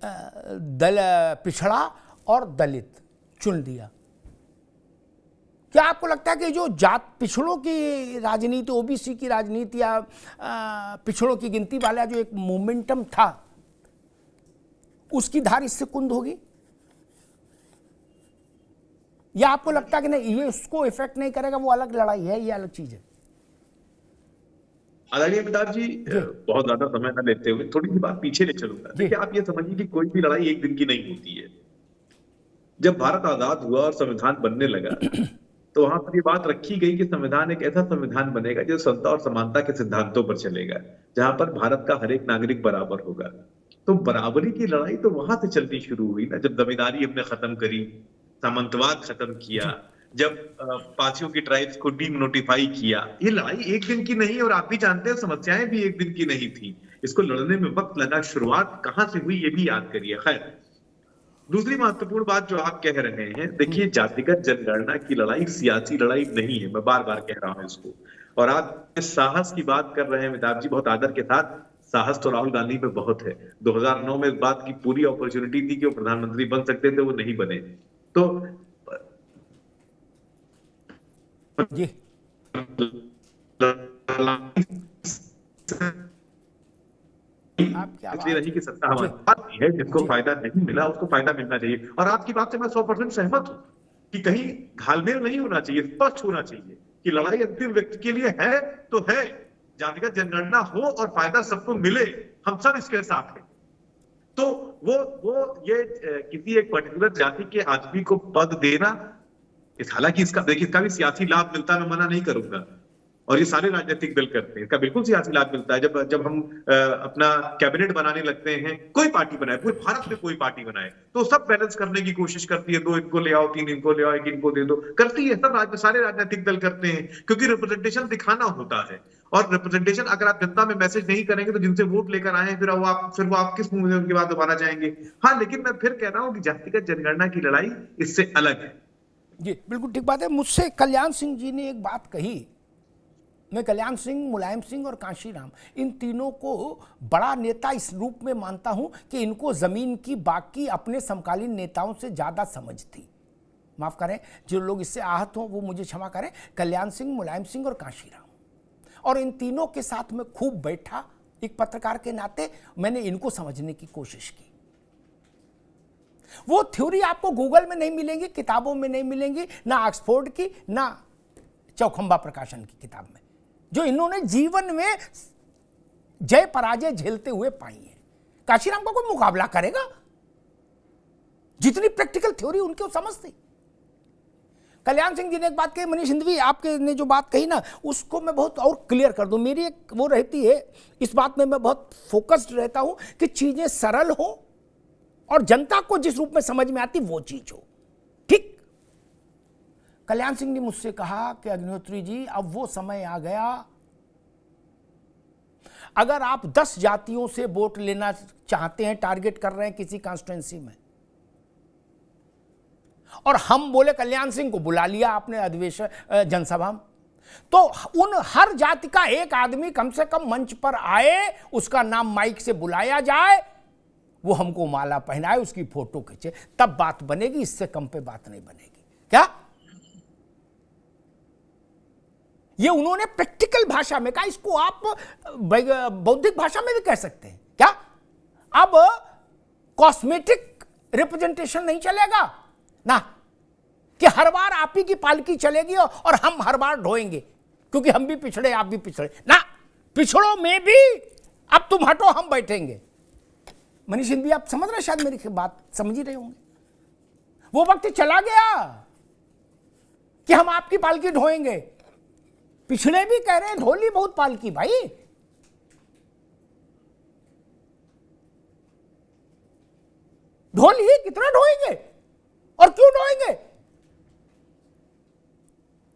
पिछड़ा और दलित चुन दिया। क्या आपको लगता है कि जो जात पिछड़ों की राजनीति, ओबीसी की राजनीति या पिछड़ों की गिनती वाला जो एक मोमेंटम था उसकी धार इससे कुंद होगी, या आपको लगता है कि नहीं ये उसको इफेक्ट नहीं करेगा, वो अलग लड़ाई है, ये अलग चीज है?
आदरणीय अमिताभ जी, बहुत ज्यादा समय न लेते हुए थोड़ी सी बात पीछे ले चलूंगा। देखिए, आप ये समझिए कि कोई भी लड़ाई एक दिन की नहीं होती है। जब भारत आजाद हुआ और संविधान बनने लगा तो वहां पर ये बात रखी गई कि संविधान एक ऐसा संविधान बनेगा जो समता और समानता के सिद्धांतों पर चलेगा, जहां पर भारत का हर एक नागरिक बराबर होगा। तो बराबरी की लड़ाई तो वहां से चलनी शुरू हुई ना, जब जमींदारी हमने खत्म करी, सामंतवाद खत्म किया, जब पासियों की ट्राइब्स को डीनोटिफाई किया। ये लड़ाई एक दिन की नहीं, और आप भी जानते हैं समस्याएं भी एक दिन की नहीं थी। इसको लड़ने में वक्त लगा। शुरुआत कहां से हुई ये भी याद करिए। खैर, दूसरी महत्वपूर्ण बात जो आप कह रहे हैं, देखिए, जातिगत जनगणना की लड़ाई सियासी लड़ाई नहीं है, मैं बार बार कह रहा हूं इसको। और आप इस साहस की बात कर रहे हैं अमिताभ जी, बहुत आदर के साथ, साहस तो राहुल गांधी में बहुत है। 2009 में इस बात की पूरी अपॉर्चुनिटी थी कि वो प्रधानमंत्री बन सकते थे, वो नहीं बने। तो
जी
इसलिए नहीं कि सत्ता हमारे पास है, जिसको फायदा नहीं मिला उसको फायदा मिलना चाहिए। और आपकी बात से मैं 100% सहमत हूं कि कहीं घालमेल नहीं होना चाहिए, स्पष्ट होना चाहिए कि लड़ाई अंतिम व्यक्ति के लिए है तो है, जातिगत जनगणना हो और फायदा सबको मिले, हम सब इसके साथ हैं। तो वो ये किसी एक पर्टिकुलर जाति के आदमी को पद देना हालांकि इसका देखिए, इसका भी सियासी लाभ मिलता है, मैं मना नहीं करूंगा, और ये सारे राजनीतिक दल करते हैं, इसका बिल्कुल सियासी लाभ मिलता है। जब हम अपना कैबिनेट बनाने लगते हैं, कोई पार्टी बनाए, पूरे भारत में कोई पार्टी बनाए, तो सब बैलेंस करने की कोशिश करती है, 2 इनको ले आओ, 3 इनको ले आओ, 1 इनको दे दो, करती है, सब सारे राजनीतिक दल करते हैं, क्योंकि रिप्रेजेंटेशन दिखाना होता है। और रिप्रेजेंटेशन अगर आप जनता में मैसेज नहीं करेंगे तो जिनसे वोट लेकर आए हैं, फिर वो आप किस मुंह में उनकी बात दोबारा जाएंगे। हाँ, लेकिन मैं फिर कह रहा हूं कि जातिगत जनगणना की लड़ाई इससे अलग है।
जी बिल्कुल ठीक बात है। मुझसे कल्याण सिंह जी ने एक बात कही, मैं कल्याण सिंह, मुलायम सिंह और कांशीराम, इन तीनों को बड़ा नेता इस रूप में मानता हूं कि इनको जमीन की बाकी अपने समकालीन नेताओं से ज्यादा समझ थी। माफ करें, जो लोग इससे आहत हों वो मुझे क्षमा करें। कल्याण सिंह, मुलायम सिंह और कांशीराम, और इन तीनों के साथ में खूब बैठा, एक पत्रकार के नाते मैंने इनको समझने की कोशिश की। वो थ्योरी आपको गूगल में नहीं मिलेंगी, किताबों में नहीं मिलेंगी, ना ऑक्सफोर्ड की, ना चौखंबा प्रकाशन की किताब में, जो इन्होंने जीवन में जय पराजय झेलते हुए पाई है। कांशीराम का कोई मुकाबला करेगा? जितनी प्रैक्टिकल थ्योरी उनकी वो समझती। कल्याण सिंह जी ने एक बात कही, मनीष हिंदवी आपके ने जो बात कही ना, उसको मैं बहुत और क्लियर कर दूं। मेरी एक वो रहती है, इस बात में मैं बहुत फोकस्ड रहता हूं कि चीजें सरल हो और जनता को जिस रूप में समझ में आती वो चीज हो। ठीक। कल्याण सिंह ने मुझसे कहा कि अग्निहोत्री जी, अब वो समय आ गया, अगर आप 10 जातियों से वोट लेना चाहते हैं, टारगेट कर रहे हैं किसी कॉन्स्टिट्यूएंसी में, और हम बोले कल्याण सिंह को बुला लिया आपने अधिवेशन जनसभा में, तो उन हर जाति का एक आदमी कम से कम मंच पर आए, उसका नाम माइक से बुलाया जाए, वो हमको माला पहनाए, उसकी फोटो खींचे, तब बात बनेगी, इससे कम पे बात नहीं बनेगी। क्या ये उन्होंने प्रैक्टिकल भाषा में कहा? इसको आप बौद्धिक भाषा में भी कह सकते हैं। क्या अब कॉस्मेटिक रिप्रेजेंटेशन नहीं चलेगा ना, कि हर बार आप ही की पालकी चलेगी और हम हर बार ढोएंगे, क्योंकि हम भी पिछड़े आप भी पिछड़े ना, पिछड़ों में भी अब तुम हटो हम बैठेंगे। मनीष हिंदवी आप समझ रहे, शायद मेरी बात समझ ही रहे होंगे। वो वक्त चला गया कि हम आपकी पालकी ढोएंगे। पिछड़े भी कह रहे हैं ढोली बहुत पालकी भाई, ढोली कितना ढोएंगे और क्यों ढोएंगे?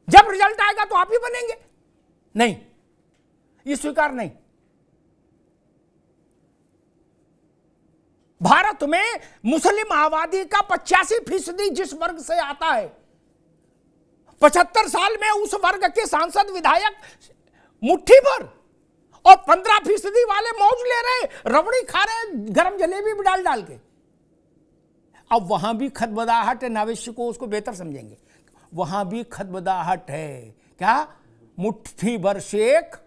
जब रिजल्ट आएगा तो आप ही बनेंगे। नहीं, ये स्वीकार नहीं। भारत में मुस्लिम आबादी का 85% जिस वर्ग से आता है, 75 साल में उस वर्ग के सांसद विधायक मुट्ठी भर, और 15% वाले मौज ले रहे, रबड़ी खा रहे, गरम जलेबी भी डाल डाल के। अब वहां भी खदबदाहट है, नावेशी को उसको बेहतर समझेंगे, वहां भी खदबदाहट है। क्या? मुट्ठी भर शेख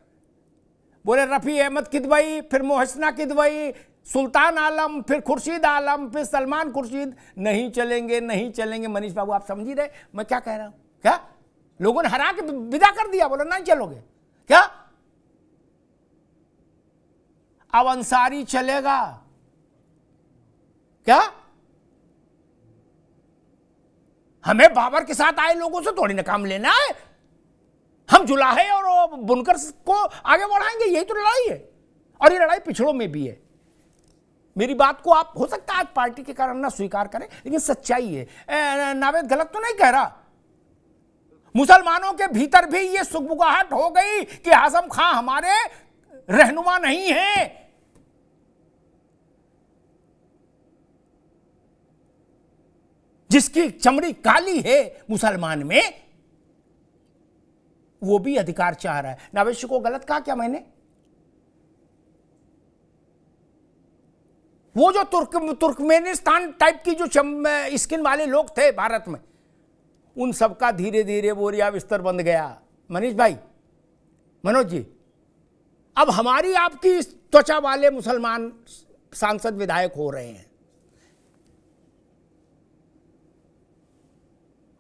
बोले रफी अहमद किदवई, फिर मोहसिना किदवई, सुल्तान आलम, फिर खुर्शीद आलम, फिर सलमान खुर्शीद, नहीं चलेंगे नहीं चलेंगे। मनीष बाबू आप समझ ही रहे मैं क्या कह रहा हूं? क्या लोगों ने हरा के विदा कर दिया, बोला नहीं चलोगे। क्या अब अंसारी चलेगा? क्या हमें बाबर के साथ आए लोगों से थोड़ी ना काम लेना है? हम जुलाहे और बुनकर को आगे बढ़ाएंगे, यही तो लड़ाई है। और ये लड़ाई पिछड़ों में भी है। मेरी बात को आप हो सकता है आज पार्टी के कारण ना स्वीकार करें, लेकिन सच्चाई है। नावेद गलत तो नहीं कह रहा। मुसलमानों के भीतर भी ये सुगबुगाहट हो गई कि आजम खां हमारे रहनुमा नहीं है। जिसकी चमड़ी काली है मुसलमान में, वो भी अधिकार चाह रहा है। नावेशी को गलत कहा क्या मैंने? वो जो तुर्कमेनिस्तान टाइप की जो स्किन वाले लोग थे भारत में, उन सबका धीरे धीरे बोरिया बिस्तर बंद गया। मनीष भाई, मनोज जी, अब हमारी आपकी त्वचा वाले मुसलमान सांसद विधायक हो रहे हैं।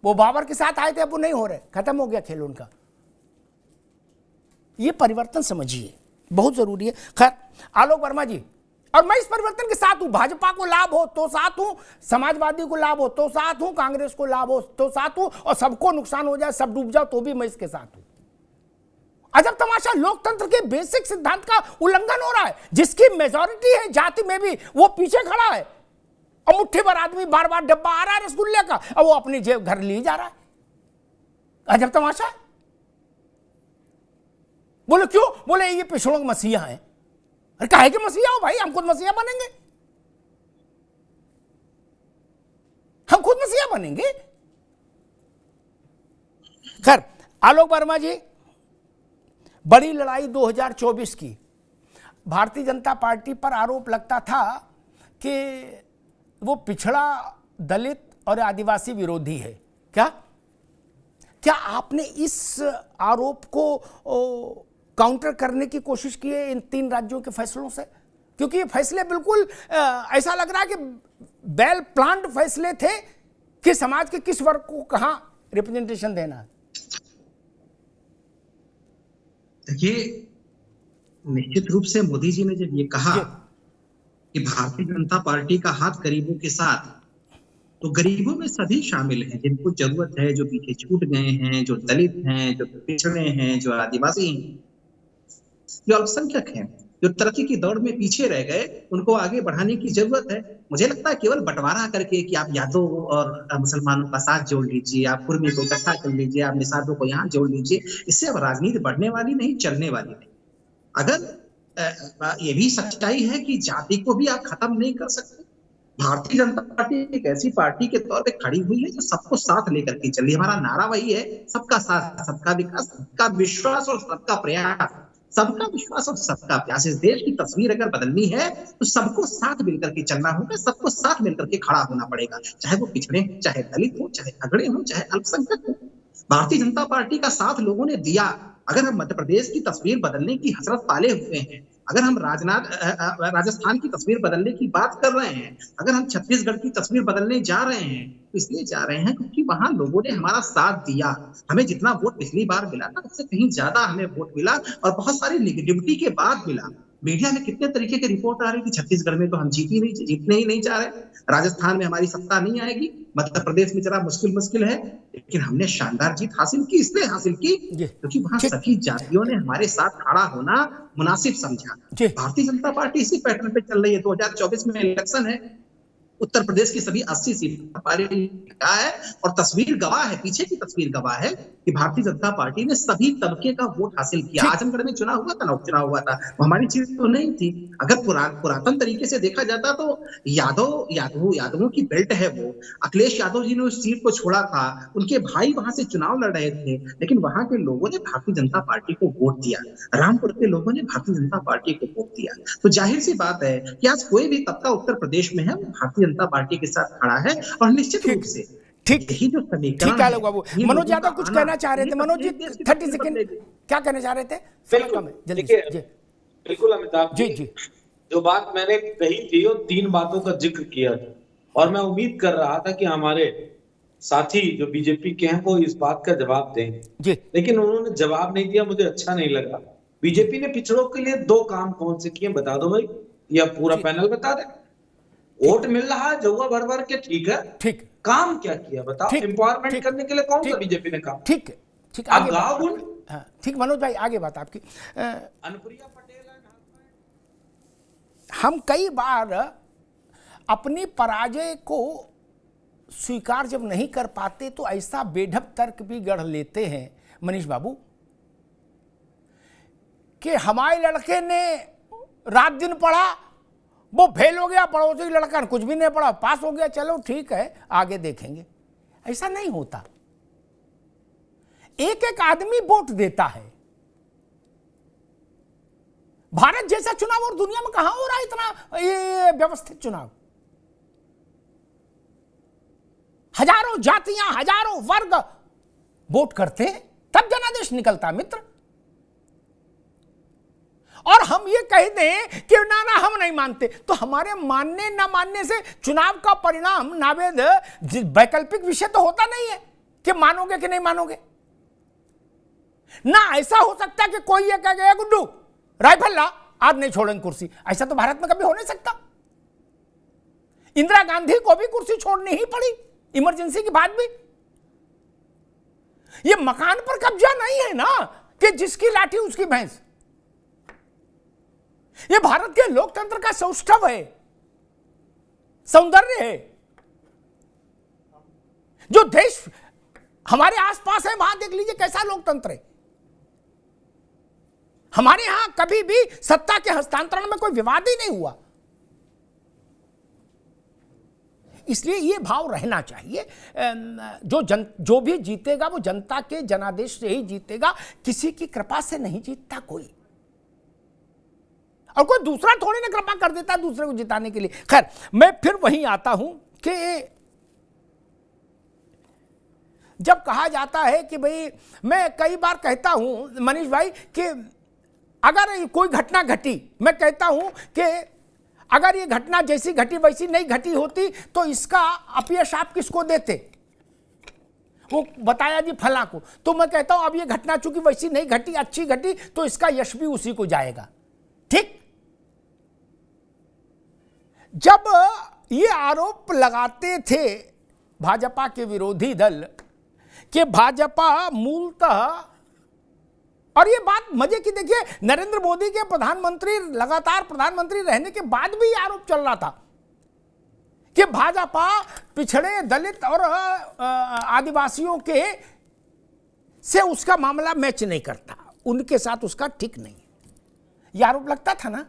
वो बाबर के साथ आए थे, अब वो नहीं हो रहे, खत्म हो गया खेल उनका। ये परिवर्तन समझिए, बहुत जरूरी है। खैर, आलोक वर्मा जी, और मैं इस परिवर्तन के साथ हूं। भाजपा को लाभ हो तो साथ हूं, समाजवादी को लाभ हो तो साथ हूं, कांग्रेस को लाभ हो तो साथ हूं, और सबको नुकसान हो जाए, सब डूब जाओ तो भी मैं इसके साथ हूं। अजब तमाशा, लोकतंत्र के बेसिक सिद्धांत का उल्लंघन हो रहा है। जिसकी मेजॉरिटी है जाति में भी, वो पीछे खड़ा है, और मुट्ठी भर आदमी बार बार डब्बा आ रहा है रसगुल्ले का, और वो अपनी जेब घर ले जा रहा है। अजब तमाशा। बोले क्यों? बोले ये पिछड़ों के मसीहा हैं। अरे काहे के मसीहा हो भाई? हम खुद मसीहा बनेंगे, हम खुद मसीहा बनेंगे। खैर, आलोक वर्मा जी, बड़ी लड़ाई 2024 की, भारतीय जनता पार्टी पर आरोप लगता था कि वो पिछड़ा, दलित और आदिवासी विरोधी है। क्या आपने इस आरोप को काउंटर करने की कोशिश की है इन 3 राज्यों के फैसलों से? क्योंकि ये फैसले बिल्कुल ऐसा लग रहा है कि वेल प्लान्ड फैसले थे कि समाज के किस वर्ग को कहां रिप्रेजेंटेशन देना है।
देखिए, निश्चित रूप से मोदी जी ने जब ये कहा कि भारतीय जनता पार्टी का हाथ गरीबों के साथ, तो गरीबों में सभी शामिल हैं जिनको जरूरत है, जो पीछे छूट गए हैं, जो दलित हैं, जो पिछड़े हैं, जो आदिवासी हैं, जो अल्पसंख्यक हैं, जो तरक्की की दौड़ में पीछे रह गए, उनको आगे बढ़ाने की जरूरत है। मुझे लगता है केवल बंटवारा करके कि आप यादव और मुसलमानों का साथ जोड़ लीजिए, आप कुर्मी को इकट्ठा कर लीजिए, आप निषादों को यहाँ जोड़ लीजिए, इससे अब राजनीति बढ़ने वाली नहीं, चलने वाली नहीं। अगर ये भी सच्चाई है कि जाति को भी आप खत्म नहीं कर सकते। भारतीय जनता पार्टी एक ऐसी पार्टी के तौर पे खड़ी हुई है जो सबको साथ लेकर के चली। हमारा नारा वही है, सबका साथ, सबका विकास, सबका विश्वास और सबका प्रयास। सबका विश्वास और सबका प्रयास। इस देश की तस्वीर अगर बदलनी है तो सबको साथ मिलकर के चलना होगा, सबको साथ मिलकर के खड़ा होना पड़ेगा, चाहे वो पिछड़े, चाहे दलित हो, चाहे अगड़े हो, चाहे अल्पसंख्यक हो। भारतीय जनता पार्टी का साथ लोगों ने दिया। अगर हम मध्य प्रदेश की तस्वीर बदलने की हसरत पाले हुए हैं, अगर हम राजस्थान की तस्वीर बदलने की बात कर रहे हैं, अगर हम छत्तीसगढ़ की तस्वीर बदलने जा रहे हैं, तो इसलिए जा रहे हैं क्योंकि वहां लोगों ने हमारा साथ दिया। हमें जितना वोट पिछली बार मिला था उससे कहीं ज्यादा हमें वोट मिला, और बहुत सारी निगेटिविटी के बाद मिला। मीडिया में कितने तरीके की रिपोर्ट आ रही थी, छत्तीसगढ़ में तो हम जीतने ही नहीं चाह रहे, राजस्थान में हमारी सत्ता नहीं आएगी, मध्य प्रदेश में जरा मुश्किल है, लेकिन हमने शानदार जीत हासिल की। इसलिए हासिल की क्योंकि वहां सभी जातियों ने हमारे साथ खड़ा होना मुनासिब समझा। भारतीय जनता पार्टी इसी पैटर्न पे चल रही है। 2024 में इलेक्शन है, उत्तर प्रदेश की सभी 80 सीट पार्टी का है, और तस्वीर गवाह है, पीछे की तस्वीर गवाह है कि भारतीय जनता पार्टी ने सभी तबके का वोट हासिल किया। आजमगढ़ में चुनाव हुआ था ना, उपचुनाव हुआ था, वो हमारी चीज तो नहीं थी। अगर पुरातन तरीके से देखा जाता तो यादवों की बेल्ट है वो। अखिलेश यादव जी ने उस सीट को छोड़ा था, उनके भाई वहां से चुनाव लड़ रहे थे, लेकिन वहां के लोगों ने भारतीय जनता पार्टी को वोट दिया। रामपुर के लोगों ने भारतीय जनता पार्टी को वोट दिया। तो जाहिर सी बात है कि आज कोई भी तबका उत्तर प्रदेश में है वो भारतीय जनता पार्टी के साथ खड़ा है, और निश्चित रूप से यही जो समीकरण है।
बाबू, मनोज यादव कुछ कहना चाह रहे थे। मनोज जी 30 सेकंड क्या कहना चाह रहे थे?
बिल्कुल अमिताभ जी, जो बात मैंने कही थी वो 3 बातों का जिक्र किया था, और मैं उम्मीद कर रहा था कि हमारे साथी जो बीजेपी के हैं वो इस बात का जवाब देंगे, लेकिन उन्होंने जवाब नहीं दिया। मुझे अच्छा नहीं लगा। बीजेपी ने पिछड़ों के लिए 2 काम कौन से किए बता दो भाई, या पूरा पैनल बता दे। वोट मिल रहा है जौआ भर के, ठीक है, ठीक, काम क्या किया बताओ? एम्पावरमेंट करने के लिए कौन सा बीजेपी ने काम? ठीक आगे ठीक मनोज भाई, आगे बात आपकी। अनुप्रिया पटेल,
हम कई बार अपनी पराजय को स्वीकार जब नहीं कर पाते तो ऐसा बेढप तर्क भी गढ़ लेते हैं मनीष बाबू कि हमारे लड़के ने रात दिन पढ़ा, वो फेल हो गया, पड़ोसी लड़का कुछ भी नहीं पढ़ा, पास हो गया, चलो ठीक है आगे देखेंगे। ऐसा नहीं होता। एक एक आदमी वोट देता है। भारत जैसा चुनाव और दुनिया में कहां हो रहा है इतना ये व्यवस्थित चुनाव? हजारों जातियां, हजारों वर्ग वोट करते हैं, तब जनादेश निकलता मित्र। और हम ये कह दें कि ना हम नहीं मानते, तो हमारे मानने ना मानने से चुनाव का परिणाम नावेद वैकल्पिक विषय तो होता नहीं है कि मानोगे कि नहीं मानोगे। ना ऐसा हो सकता कि कोई ये कह गया गुड्डू राइफल ला, आज नहीं छोड़ेंगे कुर्सी, ऐसा तो भारत में कभी हो नहीं सकता। इंदिरा गांधी को भी कुर्सी छोड़नी ही पड़ी इमरजेंसी के बाद भी। ये मकान पर कब्जा नहीं है ना कि जिसकी लाठी उसकी भैंस। ये भारत के लोकतंत्र का सौष्ठव है, सौंदर्य है। जो देश हमारे आसपास है वहां देख लीजिए कैसा लोकतंत्र है। हमारे यहां कभी भी सत्ता के हस्तांतरण में कोई विवाद ही नहीं हुआ। इसलिए ये भाव रहना चाहिए। जो भी जीतेगा वो जनता के जनादेश से ही जीतेगा, किसी की कृपा से नहीं जीतता कोई, और कोई दूसरा थोड़ी ना कृपा कर देता दूसरे को जिताने के लिए। खैर, मैं फिर वहीं आता हूं कि जब कहा जाता है कि भाई, मैं कई बार कहता हूं मनीष भाई कि अगर कोई घटना घटी, मैं कहता हूं कि अगर ये घटना जैसी घटी वैसी नहीं घटी होती तो इसका अपयश आप किसको देते? वो बताया जी फला को। तो मैं कहता हूं अब ये घटना चूंकि वैसी नहीं घटी, अच्छी घटी, तो इसका यश भी उसी को जाएगा। ठीक? जब ये आरोप लगाते थे भाजपा के विरोधी दल कि भाजपा मूलतः, और ये बात मजे की देखिए, नरेंद्र मोदी के प्रधानमंत्री लगातार प्रधानमंत्री रहने के बाद भी आरोप चल रहा था कि भाजपा पिछड़े दलित और आदिवासियों के से उसका मामला मैच नहीं करता, उनके साथ उसका ठीक नहीं है। ये आरोप लगता था ना।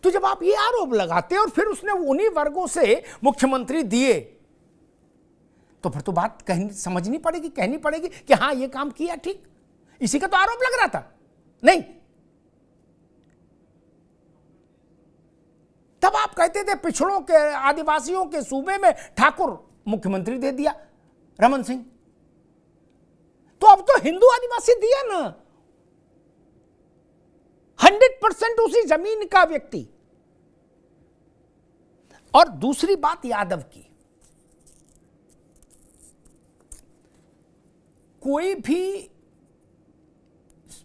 तो जब आप ये आरोप लगाते और फिर उसने उन्हीं वर्गों से मुख्यमंत्री दिए, तो फिर तो बात समझनी पड़ेगी, कहनी पड़ेगी कि हाँ ये काम किया ठीक। इसी का तो आरोप लग रहा था, नहीं? तब आप कहते थे पिछड़ों के आदिवासियों के सूबे में ठाकुर मुख्यमंत्री दे दिया रमन सिंह। तो अब तो हिंदू आदिवासी दिया ना, 100% उसी जमीन का व्यक्ति। और दूसरी बात यादव की, कोई भी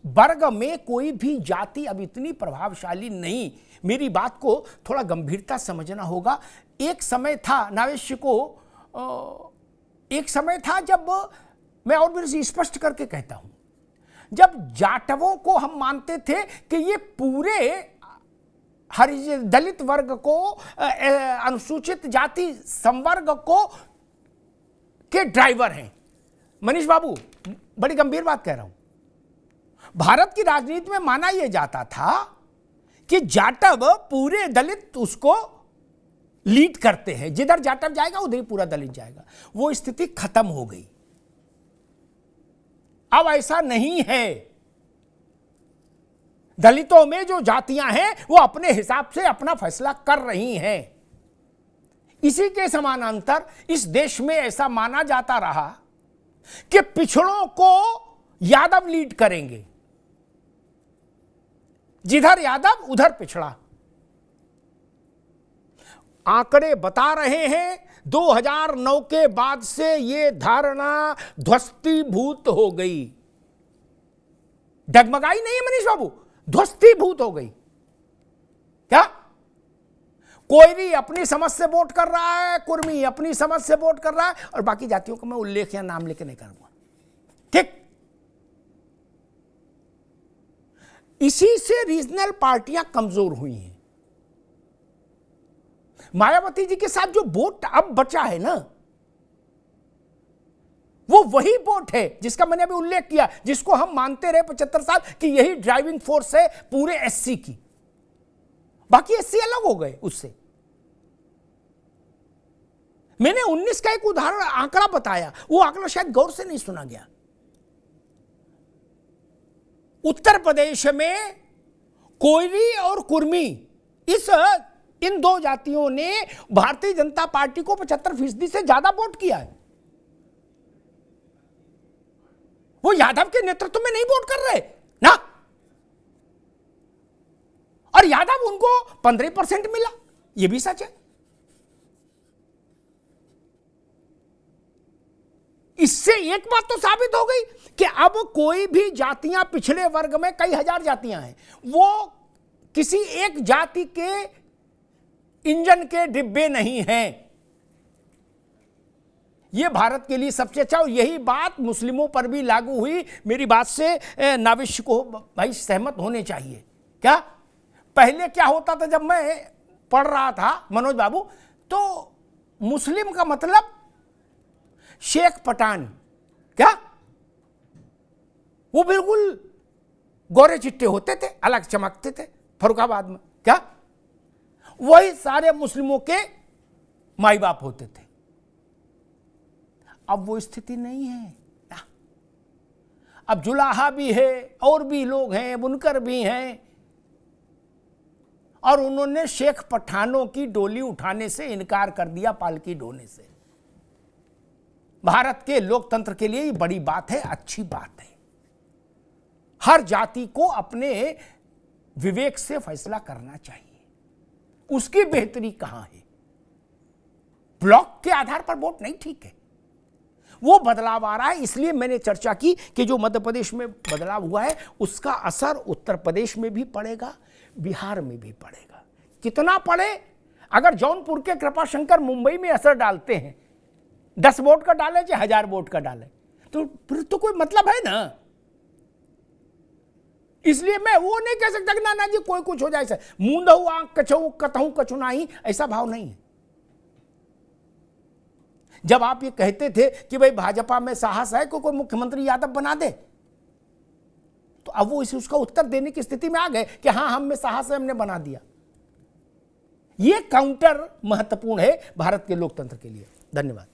वर्ग में कोई भी जाति अब इतनी प्रभावशाली नहीं। मेरी बात को थोड़ा गंभीरता समझना होगा। एक समय था नावेश्य को, एक समय था जब मैं और भी स्पष्ट करके कहता हूं, जब जाटवों को हम मानते थे कि ये पूरे दलित वर्ग को, अनुसूचित जाति संवर्ग को के ड्राइवर हैं। मनीष बाबू, बड़ी गंभीर बात कह रहा हूं। भारत की राजनीति में माना यह जाता था कि जाटव पूरे दलित उसको लीड करते हैं, जिधर जाटव जाएगा उधर ही पूरा दलित जाएगा। वो स्थिति खत्म हो गई, अब ऐसा नहीं है। दलितों में जो जातियां हैं वो अपने हिसाब से अपना फैसला कर रही हैं। इसी के समानांतर इस देश में ऐसा माना जाता रहा कि पिछड़ों को यादव लीड करेंगे, जिधर यादव उधर पिछड़ा। आंकड़े बता रहे हैं 2009 के बाद से ये धारणा ध्वस्तीभूत हो गई। डगमगाई नहीं है मनीष बाबू, ध्वस्तीभूत हो गई। क्या? कोयरी अपनी समझ से वोट कर रहा है, कुर्मी अपनी समझ से वोट कर रहा है, और बाकी जातियों को मैं उल्लेख या नाम लेके नहीं करूंगा। ठीक? इसी से रीजनल पार्टियां कमजोर हुई हैं। मायावती जी के साथ जो वोट अब बचा है ना, वो वही वोट है जिसका मैंने अभी उल्लेख किया, जिसको हम मानते रहे 75 साल कि यही ड्राइविंग फोर्स है पूरे एससी की। बाकी एससी अलग हो गए उससे। मैंने 19 का एक उदाहरण आंकड़ा बताया, वो आंकड़ा शायद गौर से नहीं सुना गया। उत्तर प्रदेश में कोयरी और कुर्मी, इन दो जातियों ने भारतीय जनता पार्टी को 75% से ज्यादा वोट किया है। वो यादव के नेतृत्व में नहीं वोट कर रहे ना, और यादव उनको 15% मिला, ये भी सच है। इससे एक बात तो साबित हो गई कि अब कोई भी जातियां, पिछड़े वर्ग में कई हजार जातियां हैं, वो किसी एक जाति के इंजन के डिब्बे नहीं हैं। ये भारत के लिए सबसे अच्छा, और यही बात मुस्लिमों पर भी लागू हुई। मेरी बात से नाविश को भाई सहमत होने चाहिए। क्या पहले क्या होता था, जब मैं पढ़ रहा था मनोज बाबू, तो मुस्लिम का मतलब शेख पठान, क्या वो बिल्कुल गोरे चिट्टे होते थे, अलग चमकते थे फर्रुखाबाद में, क्या वही सारे मुस्लिमों के माई बाप होते थे। अब वो स्थिति नहीं है ना। अब जुलाहा भी है, और भी लोग हैं, बुनकर भी हैं, और उन्होंने शेख पठानों की डोली उठाने से इनकार कर दिया, पालकी ढोने से। भारत के लोकतंत्र के लिए ये बड़ी बात है, अच्छी बात है। हर जाति को अपने विवेक से फैसला करना चाहिए। उसकी बेहतरी कहां है? ब्लॉक के आधार पर वोट नहीं ठीक है, वो बदलाव आ रहा है। इसलिए मैंने चर्चा की कि जो मध्य प्रदेश में बदलाव हुआ है उसका असर उत्तर प्रदेश में भी पड़ेगा, बिहार में भी पड़ेगा। कितना पड़े? अगर जौनपुर के कृपाशंकर मुंबई में असर डालते हैं, 10 वोट का डाले चाहे 1000 वोट का डाले, तो फिर तो कोई मतलब है ना। इसलिए मैं वो नहीं कह सकता कि ना जी कोई कुछ हो जाए, मूंदहु आंख कछऊ कतहू कछुनाही, ऐसा भाव नहीं है। जब आप ये कहते थे कि भाई भाजपा में साहस है कोई मुख्यमंत्री यादव बना दे, तो अब वो उसका उत्तर देने की स्थिति में आ गए कि हाँ हम में साहस है, हमने बना दिया। ये काउंटर महत्वपूर्ण है भारत के लोकतंत्र के लिए। धन्यवाद।